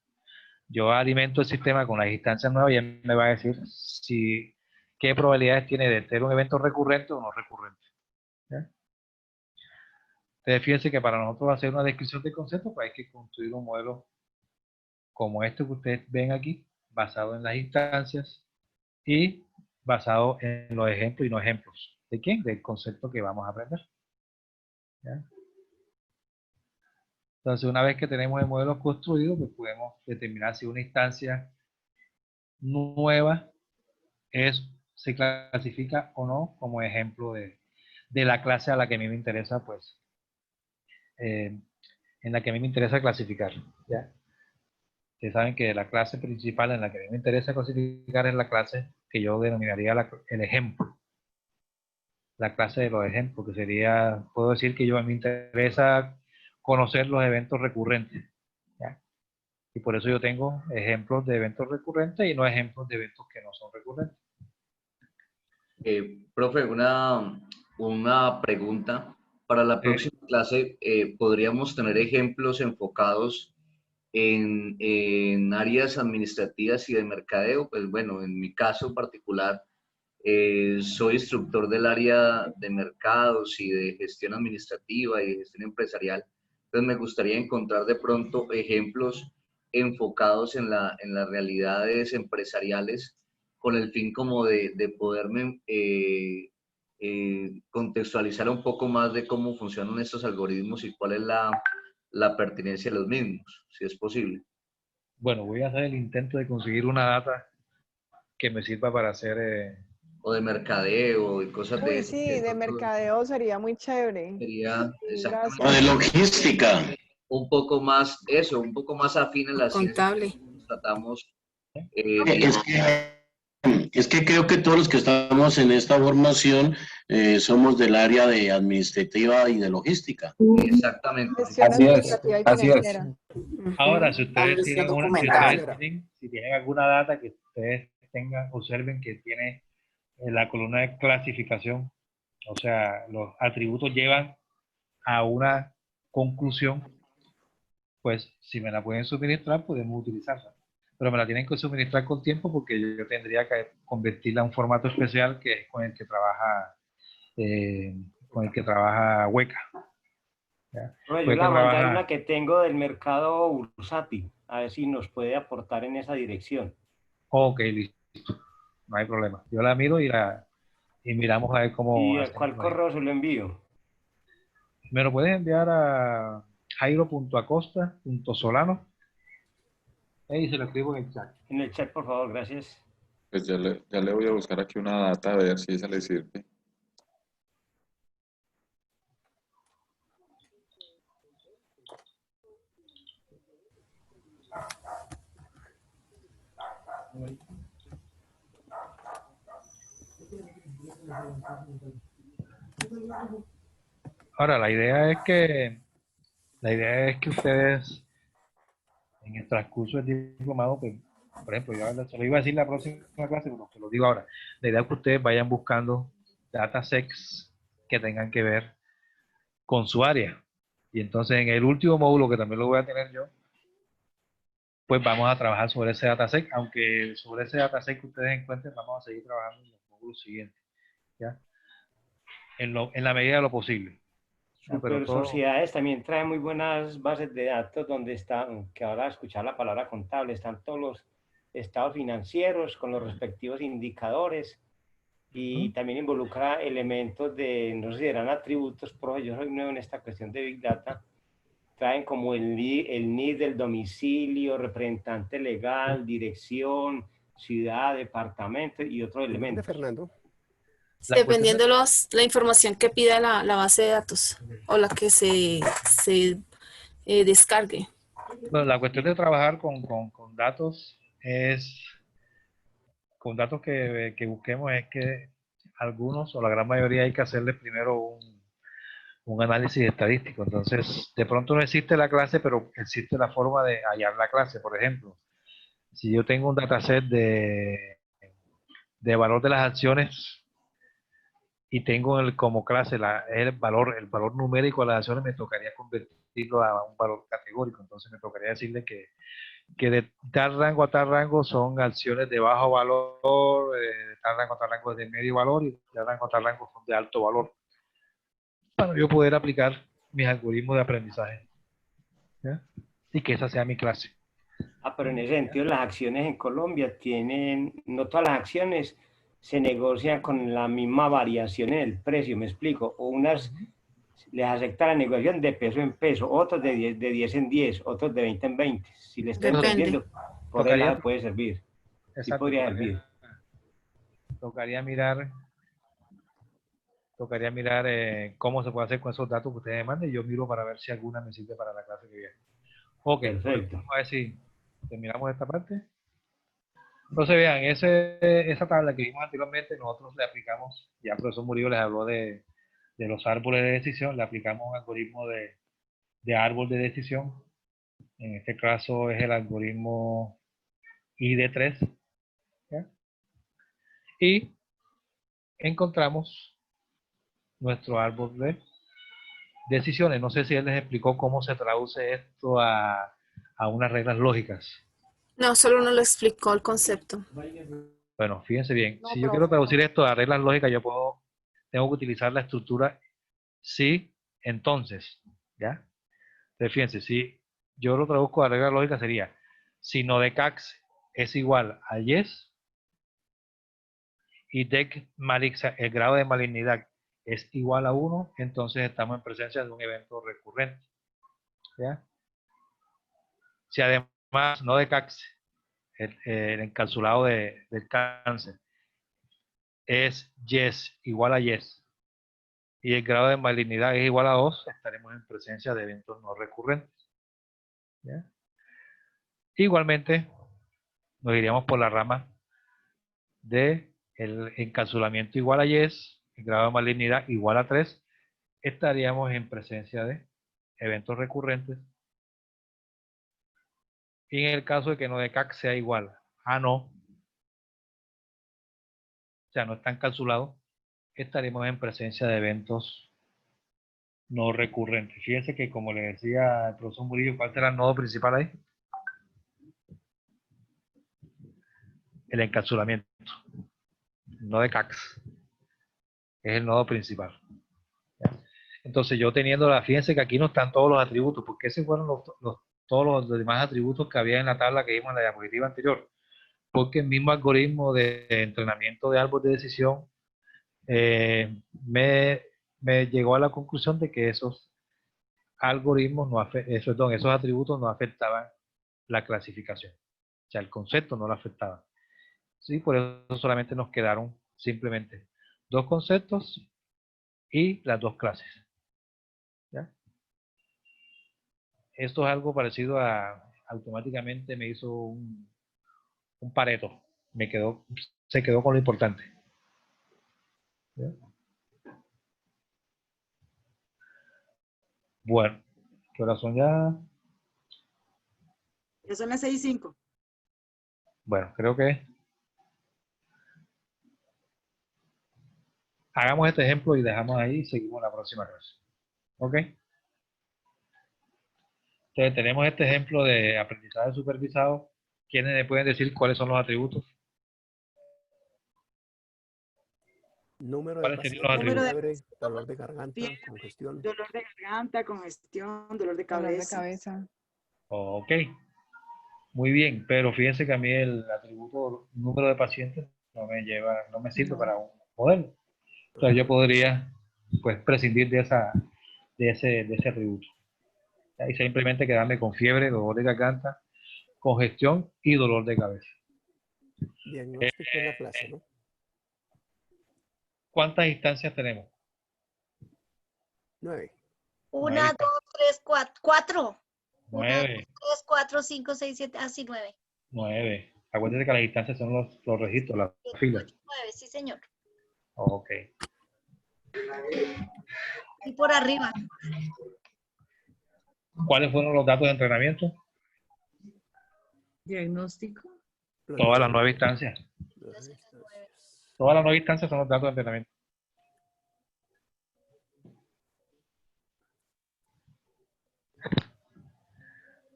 Yo alimento el sistema con las instancias nuevas y él me va a decir qué probabilidades tiene de tener un evento recurrente o no recurrente, ¿ya? Entonces fíjense que para nosotros hacer una descripción de concepto, pues hay que construir un modelo como este que ustedes ven aquí, basado en las instancias y basado en los ejemplos y no ejemplos. ¿De quién? Del concepto que vamos a aprender, ¿ya? Entonces, una vez que tenemos el modelo construido, pues podemos determinar si una instancia nueva se clasifica o no como ejemplo de la clase a la que a mí me interesa, pues, en la que a mí me interesa clasificar, ¿ya? Ustedes saben que la clase principal en la que a mí me interesa clasificar es la clase que yo denominaría el ejemplo. La clase de los ejemplos, que sería, puedo decir que a mí me interesa conocer los eventos recurrentes, ¿ya? Y por eso yo tengo ejemplos de eventos recurrentes y no ejemplos de eventos que no son recurrentes. Profe, una pregunta. Para la próxima clase, ¿podríamos tener ejemplos enfocados en áreas administrativas y de mercadeo? Pues bueno, en mi caso particular, soy instructor del área de mercados y de gestión administrativa y de gestión empresarial. Entonces me gustaría encontrar de pronto ejemplos enfocados en las realidades empresariales con el fin como de poderme contextualizar un poco más de cómo funcionan estos algoritmos y cuál es la pertinencia de los mismos, si es posible. Bueno, voy a hacer el intento de conseguir una data que me sirva para hacer... o de mercadeo y cosas de... Sí, de mercadeo sería muy chévere. Sería, exactamente. O de logística. Un poco más, un poco más afín en la contable. Ciencia. Tratamos... Es que creo que todos los que estamos en esta formación somos del área de administrativa y de logística. Exactamente. Así es, así es. Ahora, si ustedes tienen alguna data que ustedes observen que tiene la columna de clasificación, o sea, los atributos llevan a una conclusión, pues si me la pueden suministrar, podemos utilizarla. Pero me la tienen que suministrar con tiempo porque yo tendría que convertirla a un formato especial que es con el que trabaja Weka. Yo le voy a mandar una que tengo del mercado bursátil, a ver si nos puede aportar en esa dirección. Ok, listo. No hay problema. Yo la miro y miramos a ver cómo... ¿Y a cuál correo se lo envío? Me lo puedes enviar a jairo.acosta.solano. Y se lo escribo en el chat. En el chat, por favor, gracias. Pues ya le voy a buscar aquí una data a ver si esa le sirve. Ahora, la idea es que ustedes en el transcurso del diplomado, pues, por ejemplo, yo se lo iba a decir la próxima clase, pero se lo digo ahora. La idea es que ustedes vayan buscando datasets que tengan que ver con su área. Y entonces en el último módulo, que también lo voy a tener yo, pues vamos a trabajar sobre ese dataset, aunque sobre ese dataset que ustedes encuentren, vamos a seguir trabajando en los módulos siguientes, ¿ya? En la medida de lo posible. ¿Ya? Pero Super todo, Sociedades también trae muy buenas bases de datos donde están, que ahora escuchar la palabra contable, están todos los estados financieros con los respectivos indicadores y también involucra elementos de, no sé si eran atributos, pero yo soy nuevo en esta cuestión de Big Data, traen como el NID del domicilio, representante legal, dirección, ciudad, departamento y otros elementos. Fernando. Dependiendo la información que pida la base de datos o la que se descargue. bueno, la cuestión de trabajar con datos es, con datos que busquemos es que algunos o la gran mayoría hay que hacerles primero un análisis estadístico. Entonces, de pronto no existe la clase, pero existe la forma de hallar la clase. Por ejemplo, si yo tengo un dataset de valor de las acciones y tengo como clase el valor numérico de las acciones, me tocaría convertirlo a un valor categórico. Entonces me tocaría decirle que de tal rango a tal rango son acciones de bajo valor, de tal rango a tal rango de medio valor y de tal rango a tal rango son de alto valor, para yo poder aplicar mis algoritmos de aprendizaje, ¿ya? Y que esa sea mi clase. Pero en ese sentido las acciones en Colombia tienen, no todas las acciones se negocian con la misma variación en el precio, me explico, o unas les acepta la negociación de peso en peso, otros de 10 en 10, otros de 20 en 20, si le está entendiendo, por el lado puede servir, sí podría servir. Tocaría mirar cómo se puede hacer con esos datos que ustedes me manden y yo miro para ver si alguna me sirve para la clase que viene. Ok, perfecto. Vamos a ver si terminamos esta parte. Entonces vean, esa tabla que vimos anteriormente, nosotros le aplicamos, ya el profesor Murillo les habló de los árboles de decisión, le aplicamos un algoritmo de árbol de decisión. En este caso es el algoritmo ID3. ¿Ya? Y encontramos nuestro árbol de decisiones. No sé si él les explicó cómo se traduce esto a unas reglas lógicas. No, solo uno lo explicó el concepto. Bueno, fíjense bien. Si yo quiero traducir esto a reglas lógicas, tengo que utilizar la estructura sí, entonces. ¿Ya? Entonces, fíjense, si yo lo traduzco a regla lógica sería, si no de CAX es igual a yes y DEC el grado de malignidad es igual a 1, entonces estamos en presencia de un evento recurrente. ¿Ya? Si además no de CAX, el encapsulado del cáncer es yes, igual a yes, y el grado de malignidad es igual a 2, estaremos en presencia de eventos no recurrentes. ¿Ya? Igualmente, nos iríamos por la rama de el encapsulamiento igual a yes, el grado de malignidad igual a 3, estaríamos en presencia de eventos recurrentes. Y en el caso de que no de CAC sea igual a no, o sea, no está encapsulado, estaremos en presencia de eventos no recurrentes. Fíjense que, como le decía el profesor Murillo, ¿cuál será el nodo principal ahí? El encapsulamiento, no de CACs. Es el nodo principal. ¿Ya? Entonces, yo teniendo fíjense que aquí no están todos los atributos, porque esos fueron todos los demás atributos que había en la tabla que vimos en la diapositiva anterior. Porque el mismo algoritmo de entrenamiento de árbol de decisión me llegó a la conclusión de que esos algoritmos, esos atributos no afectaban la clasificación. O sea, el concepto no lo afectaba. Sí, por eso solamente nos quedaron simplemente dos conceptos y las dos clases. ¿Ya? Esto es algo parecido automáticamente me hizo un Pareto. Se quedó con lo importante. ¿Ya? Bueno, ¿qué horas son ya? Ya son las 6:05. Bueno, creo que hagamos este ejemplo y dejamos ahí y seguimos la próxima clase. ¿Ok? Entonces tenemos este ejemplo de aprendizaje supervisado. ¿Quiénes me pueden decir cuáles son los atributos? Número de ¿Cuáles serían pacientes, los atributos? fiebre, dolor de garganta, congestión. Dolor de garganta, congestión, dolor de cabeza. Ok, muy bien, pero fíjense que a mí el atributo número de pacientes no me sirve para un modelo. Entonces yo podría pues prescindir de ese atributo. Y simplemente quedarme con fiebre, dolor de garganta, congestión y dolor de cabeza. Diagnóstico en la clase, ¿no? ¿Cuántas instancias tenemos? 9. 1, 2, 3, 4. 1, 2, 9. 3, 4, 5, 6, 7, así 9. 9. Acuérdense que las instancias son los registros, las filas. 9, sí, señor. Ok. Y por arriba. ¿Cuáles fueron los datos de entrenamiento? Diagnóstico. Todas las 9 instancias. Todas las 9 instancias son los datos de entrenamiento.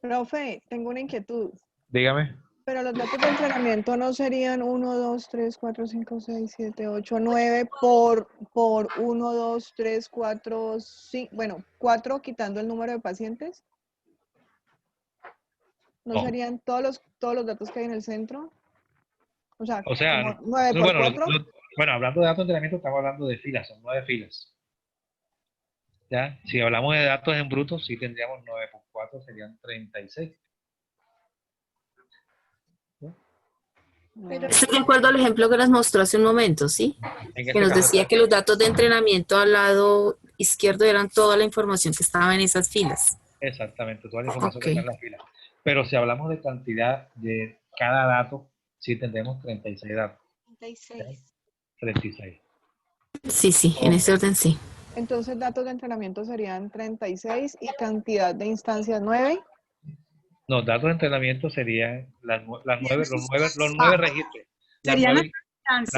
Profe, tengo una inquietud. Dígame. Pero los datos de entrenamiento no serían 1, 2, 3, 4, 5, 6, 7, 8, 9 por 1, 2, 3, 4, 5, bueno, 4 quitando el número de pacientes. ¿No No. serían todos los datos que hay en el centro? O sea, O sea, como 9 por bueno, 4. Bueno, hablando de datos de entrenamiento, estamos hablando de filas, son 9 filas. ¿Ya? Si hablamos de datos en bruto, sí tendríamos 9 por 4, serían 36. Estoy de acuerdo al ejemplo que nos mostró hace un momento, ¿sí? Que nos decía que los datos de entrenamiento al lado izquierdo eran toda la información que estaba en esas filas. Exactamente, toda la información que está en la fila. Pero si hablamos de cantidad de cada dato, sí tendremos 36 datos. 36. 36. Sí, sí, en ese orden sí. Entonces, datos de entrenamiento serían 36 y cantidad de instancias 9. No, datos de entrenamiento serían los 9 registros. Serían las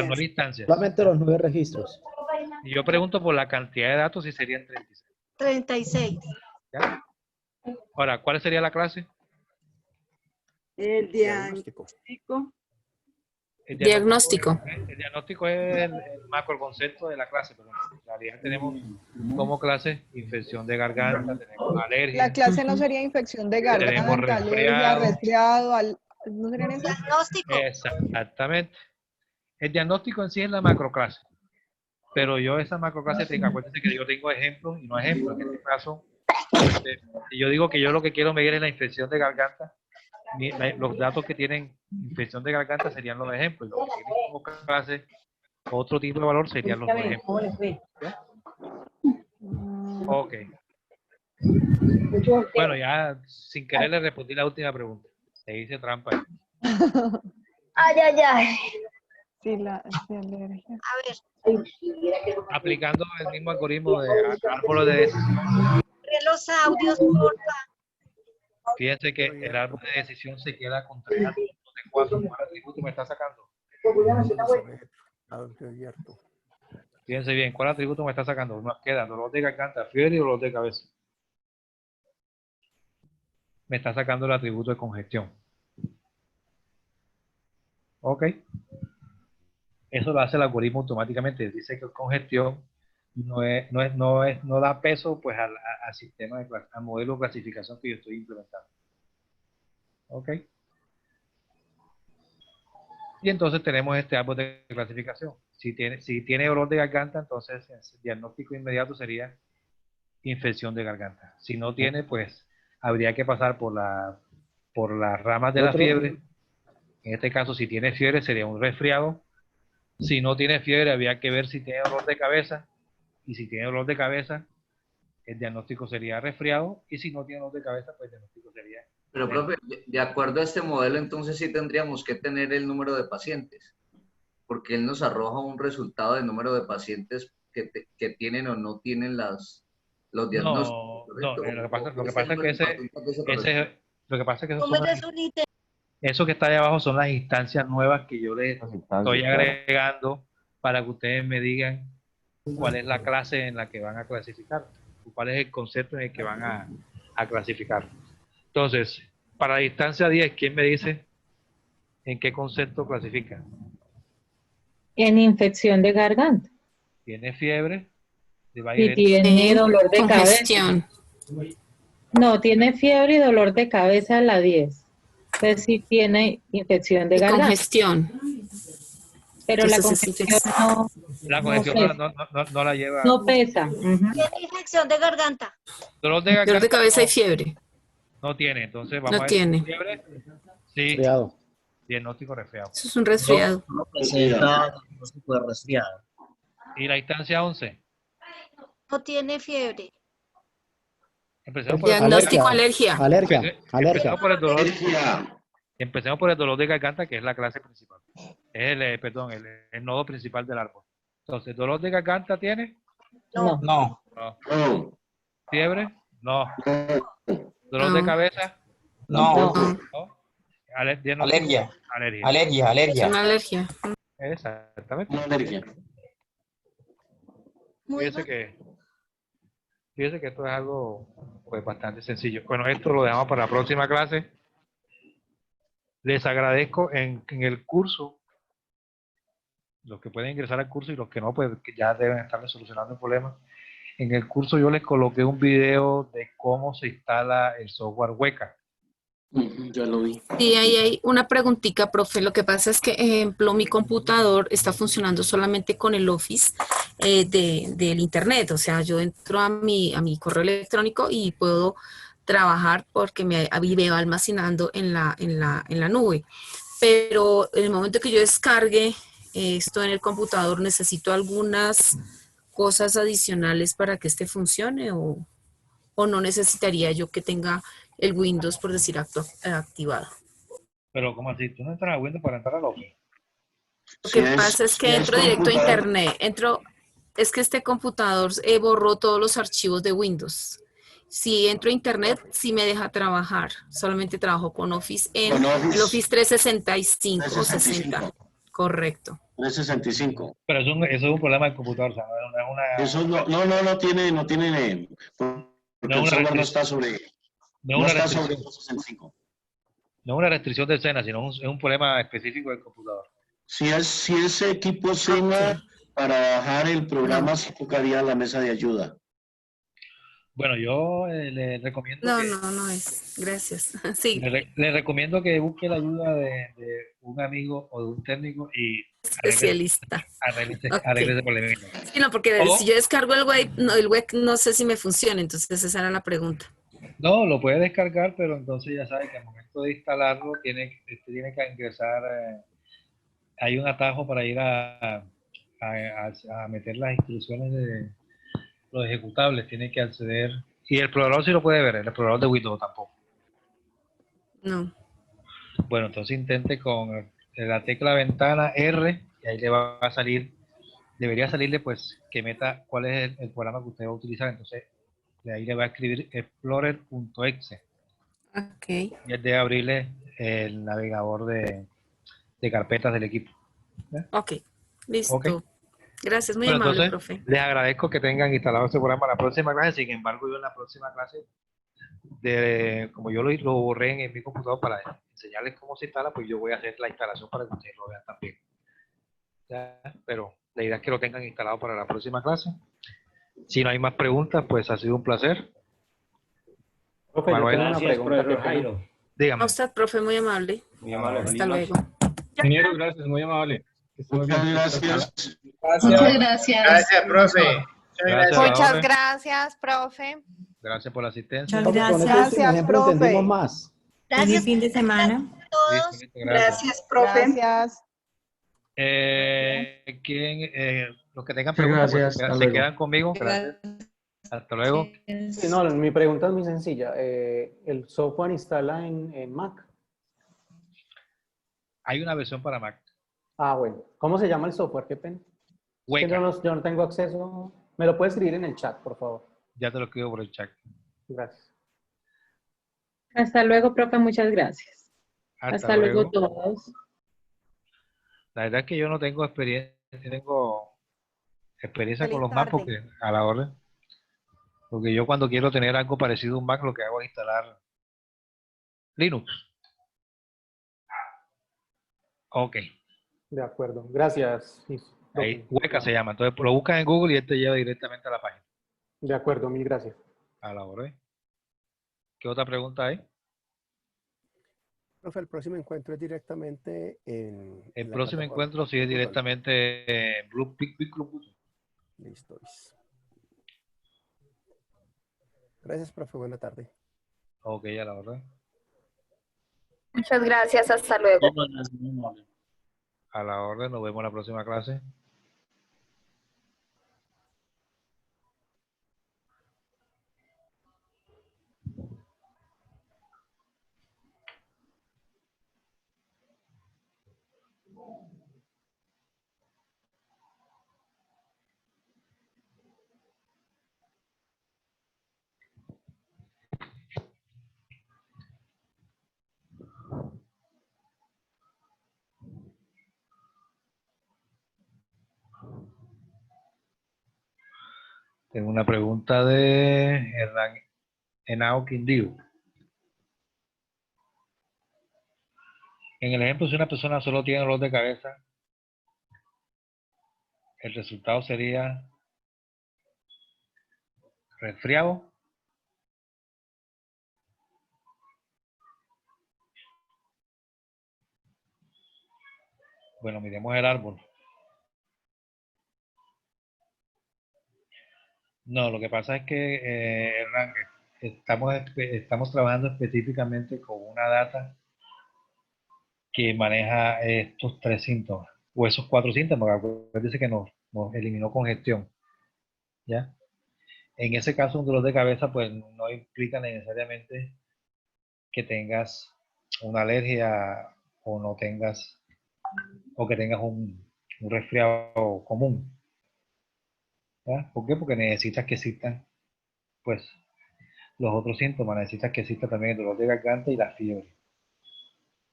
9 instancias. Solamente los 9 registros. Y yo pregunto por la cantidad de datos si serían 36. 36. ¿Ya? Ahora, ¿cuál sería la clase? El diagnóstico. El diagnóstico es el macro concepto de la clase, pero en realidad tenemos como clase infección de garganta, tenemos alergia. La clase no sería infección de Tenemos garganta, alergia, resfriado, ¿no serían eso? Diagnóstico. Exactamente. El diagnóstico en sí es la macroclase. Pero yo esa macroclase, acuérdense que yo tengo ejemplos y no ejemplos. En este caso, si yo digo que yo lo que quiero medir es la infección de garganta, los datos que tienen infección de garganta serían los ejemplos. Los que tienen como clase otro tipo de valor serían los ejemplos. Ok. Bueno, ya sin querer le respondí la última pregunta. Se hice trampa. Ay, ay, ay. Sí, alergia. A ver. Aplicando el mismo algoritmo de árboles de decisión. Los audios, porfa. Fíjense que el árbol de decisión se queda con 3 atributos de 4. ¿Cuál atributo me está sacando? Fíjense bien, ¿cuál atributo me está sacando? Nos queda dolor de garganta, fiebre y dolor de cabeza. Me está sacando el atributo de congestión. Ok. Eso lo hace el algoritmo automáticamente. Dice que congestión no da peso pues al sistema al modelo de clasificación que yo estoy implementando. Ok. Y entonces tenemos este árbol de clasificación. Si tiene dolor de garganta, entonces el diagnóstico inmediato sería infección de garganta. Si no tiene, pues habría que pasar por las ramas de la fiebre. En este caso, si tiene fiebre, sería un resfriado. Si no tiene fiebre, habría que ver si tiene dolor de cabeza. Y si tiene dolor de cabeza, el diagnóstico sería resfriado. Y si no tiene dolor de cabeza, pues el diagnóstico sería... Pero, profe, de acuerdo a este modelo, entonces sí tendríamos que tener el número de pacientes. Porque él nos arroja un resultado del número de pacientes que tienen o no tienen los diagnósticos. No, lo que pasa es que Lo que pasa es que ¿Cómo es un ítem? eso que está ahí abajo son las instancias nuevas que yo les estoy claro. agregando para que ustedes me digan cuál es la clase en la que van a clasificar, cuál es el concepto en el que van a clasificar. Entonces, para la instancia 10, ¿quién me dice en qué concepto clasifica? En infección de garganta. ¿Tiene fiebre? Y tiene dolor de Congestión. cabeza. No, tiene fiebre y dolor de cabeza a la 10. Entonces sí tiene infección de garganta. Congestión. Pero la Entonces, es congestión no, La no congestión pesa. no la lleva. No pesa. Ujú. Tiene infección de garganta. Dolor de garganta. Dolor de cabeza no, y fiebre. no tiene, entonces vamos No a ver. tiene. ¿Fiebre? Sí. Resfriado. Diagnóstico resfriado. Eso es un resfriado. No presenta diagnóstico de resfriado. ¿Y la instancia 11? No tiene fiebre. Empecemos por el Diagnóstico alergia. Alergia. Empecemos por el dolor. Empecemos por el dolor de garganta, que es la clase principal. Es el nodo principal del árbol. Entonces, ¿dolor de garganta tiene? No. No. No. ¿Fiebre? No. ¿Dolor de cabeza? No. ¿No? Alergia. Alergia. Alergia, alergia. Es una alergia. Exactamente. Una alergia. Fíjese que esto es algo pues bastante sencillo. Bueno, esto lo dejamos para la próxima clase. Les agradezco en el curso, los que pueden ingresar al curso y los que no, pues que ya deben estar solucionando el problema. En el curso yo les coloqué un video de cómo se instala el software Weka. Ya lo vi. Sí, ahí hay una preguntita, profe. Lo que pasa es que, ejemplo, mi computador está funcionando solamente con el Office del Internet. O sea, yo entro a mi correo electrónico y puedo trabajar porque me veo almacenando en la nube. Pero en el momento que yo descargue esto en el computador, necesito algunas cosas adicionales para que este funcione o no necesitaría yo que tenga el Windows, por decir, activado. Pero ¿cómo así? ¿Tú no entras a Windows para entrar al Office? Lo que pasa es que entro directo a Internet. Es que este computador borró todos los archivos de Windows. Si entro a Internet, sí me deja trabajar. Solamente trabajo con Office en el Office 365 o 60. Correcto. 365. Pero eso es un problema del computador, ¿sabes? Eso no tiene. Porque el software no está sobre. No está sobre 365. No es una restricción del SENA, sino es un problema específico del computador. Si es equipo SENA, para bajar el programa sí tocaría la mesa de ayuda. Bueno, yo le recomiendo No es. Gracias. Sí. Le recomiendo que busque la ayuda de un amigo o de un técnico y especialista. Arregle ese problema. Sí, no, porque si yo descargo el web no sé si me funciona, entonces esa era la pregunta. No, lo puede descargar, pero entonces ya sabe que al momento de instalarlo tiene que ingresar, hay un atajo para ir a meter las instrucciones de los ejecutables, tiene que acceder, y el explorador sí lo puede ver, el explorador de Windows tampoco. No. Bueno, entonces intente con la tecla ventana R, y ahí le va a salir, debería salirle pues que meta cuál es el programa que usted va a utilizar, entonces de ahí le va a escribir explorer.exe. Ok. Y él debe abrirle el navegador de carpetas del equipo. ¿Eh? Ok, listo. Okay. Gracias, muy Bueno, amable, entonces, profe. les agradezco que tengan instalado este programa para la próxima clase. Sin embargo, yo en la próxima clase, como yo lo borré en mi computador para enseñarles cómo se instala, pues yo voy a hacer la instalación para que ustedes lo vean también. ¿Ya? Pero la idea es que lo tengan instalado para la próxima clase. Si no hay más preguntas, pues ha sido un placer. Profe, Manuel, yo tengo una pregunta, profesor Jairo. Dígame. A usted, profe, muy amable. Muy amable. Hasta luego. Ingeniero, gracias, muy amable. Muchas gracias. Muchas gracias. Gracias, profe. Muchas gracias, profe. Gracias por la asistencia. Gracias, profe. Más. Gracias. Fin de semana. Todos. Gracias, profe. Gracias. Los que tengan preguntas, gracias, pues, se quedan conmigo. Gracias. Hasta luego. Sí, no, mi pregunta es muy sencilla. ¿El software instala en Mac? Hay una versión para Mac. Ah, bueno. ¿Cómo se llama el software? Qué pena. Weka. Es que yo no tengo acceso. ¿Me lo puedes escribir en el chat, por favor? Ya te lo escribo por el chat. Gracias. Hasta luego, profe, muchas gracias. Hasta luego todos. La verdad es que yo no tengo experiencia con Feliz los Mac tarde. porque a la orden. Porque yo cuando quiero tener algo parecido a un Mac lo que hago es instalar Linux. Ok. De acuerdo, gracias. Sí, Ahí, profe. Hueca se llama. Entonces lo buscas en Google y él te lleva directamente a la página. De acuerdo, mil gracias. A la orden. ¿Qué otra pregunta hay? Profe, el próximo encuentro es directamente El la próximo plataforma. encuentro sí es directamente en Blue Big Club. Listo. Gracias, profe. Buena tarde. Ok, a la orden. Muchas gracias, hasta luego. A la orden, nos vemos en la próxima clase. Tengo una pregunta de Hernán Henao Quindío. En el ejemplo, si una persona solo tiene dolor de cabeza, el resultado sería resfriado. Bueno, miremos el árbol. No, lo que pasa es que, Hernán, estamos trabajando específicamente con una data que maneja estos 3 síntomas, o esos 4 síntomas, acuérdense que nos eliminó congestión, ¿ya? En ese caso, un dolor de cabeza, pues no implica necesariamente que tengas una alergia o no tengas, o que tengas un resfriado común, ¿ya? ¿Por qué? Porque necesitas que existan, pues, los otros síntomas, necesitas que exista también el dolor de garganta y la fiebre.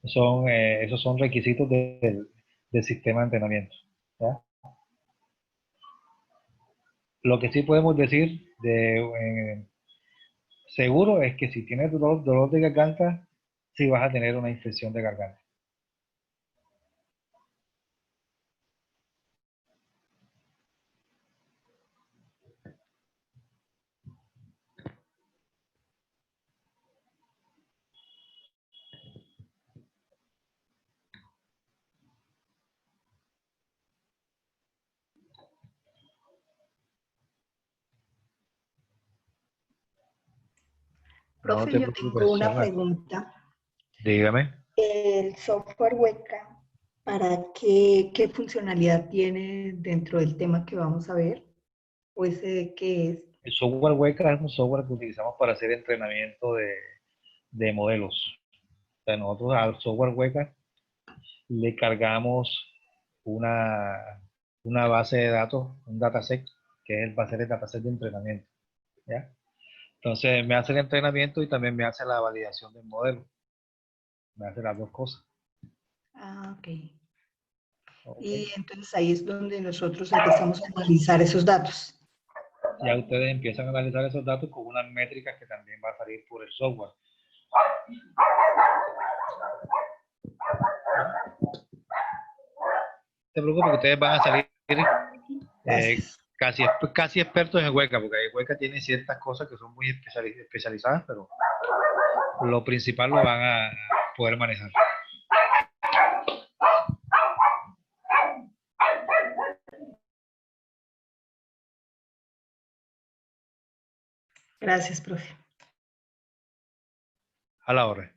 Esos son requisitos del sistema de entrenamiento, ¿ya? Lo que sí podemos decir seguro es que si tienes dolor de garganta, sí vas a tener una infección de garganta. No Profe, te yo preocupes, tengo una Hernán. pregunta. Dígame. ¿El software Weka, para qué funcionalidad tiene dentro del tema que vamos a ver? ¿O ese de qué es? El software Weka es un software que utilizamos para hacer entrenamiento de modelos. O sea, nosotros al software Weka le cargamos una base de datos, un dataset, que va a ser el dataset de entrenamiento, ¿ya? Entonces me hace el entrenamiento y también me hace la validación del modelo. Me hace las dos cosas. Ah, ok. Y entonces ahí es donde nosotros empezamos a analizar esos datos. Ya ustedes empiezan a analizar esos datos con unas métricas que también va a salir por el software. No te preocupes que ustedes van a salir casi expertos en Weka, porque Weka tiene ciertas cosas que son muy especializadas, pero lo principal lo van a poder manejar. Gracias, profe. A la hora.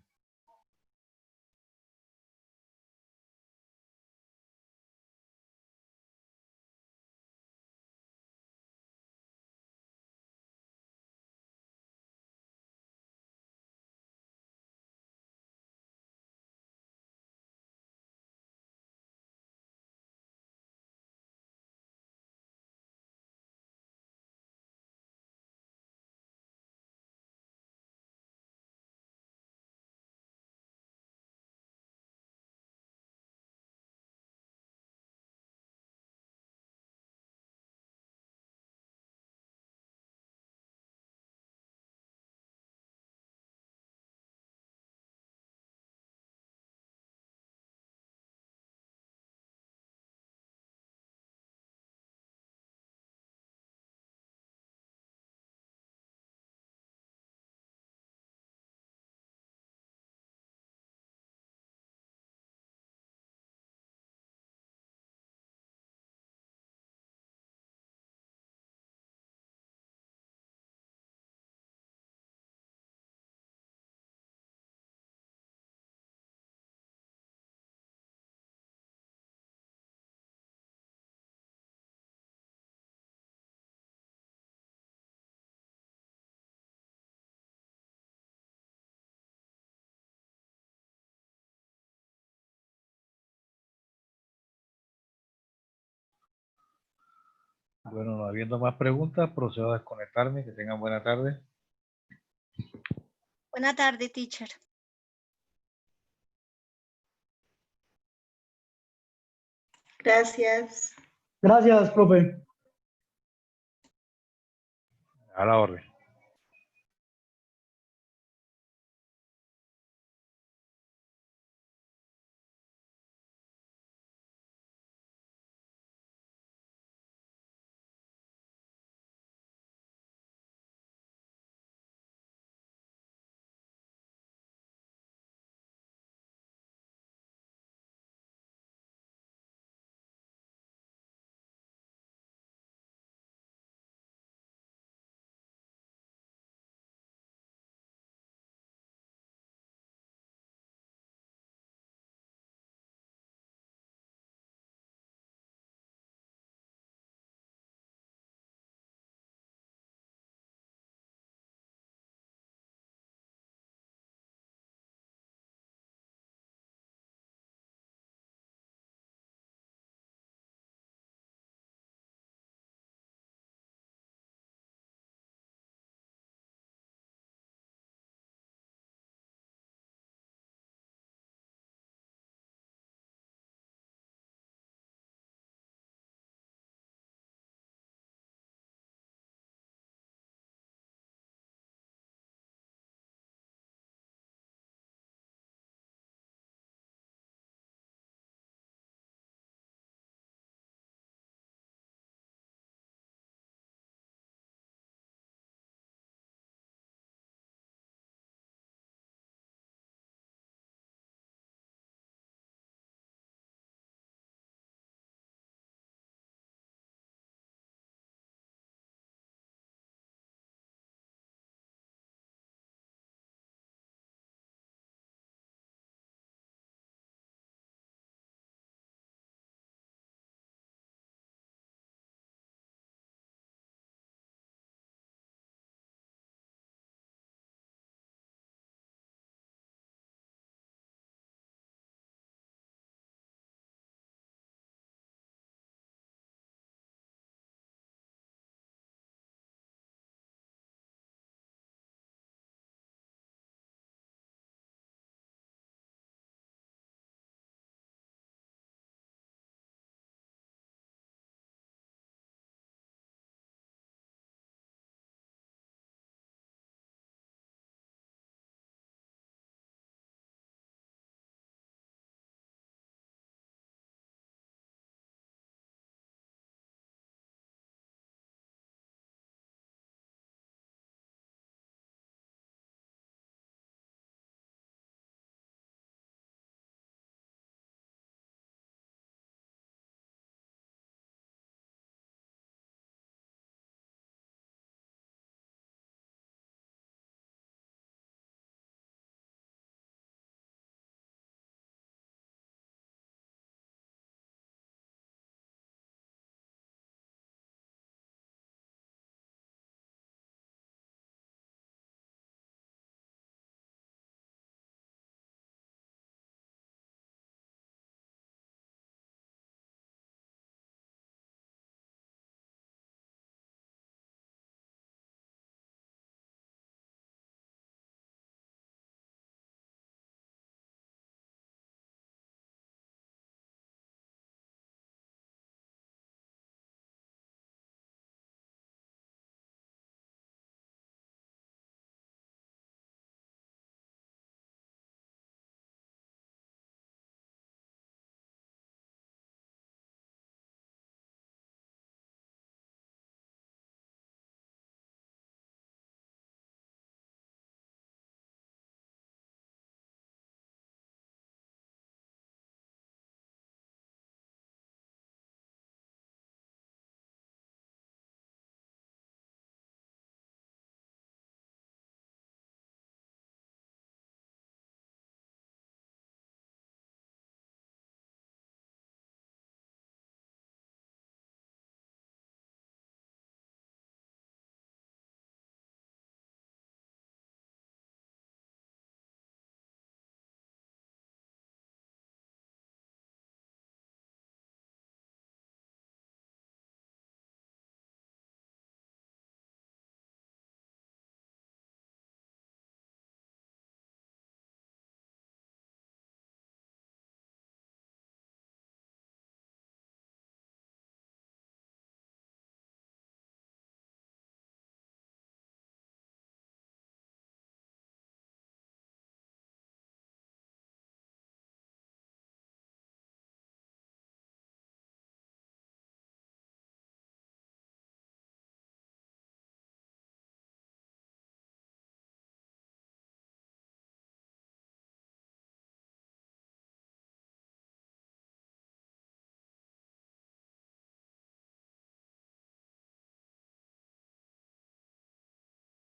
Bueno, no habiendo más preguntas, procedo a desconectarme. Que tengan buena tarde. Buena tarde, teacher. Gracias. Gracias, profe. A la orden.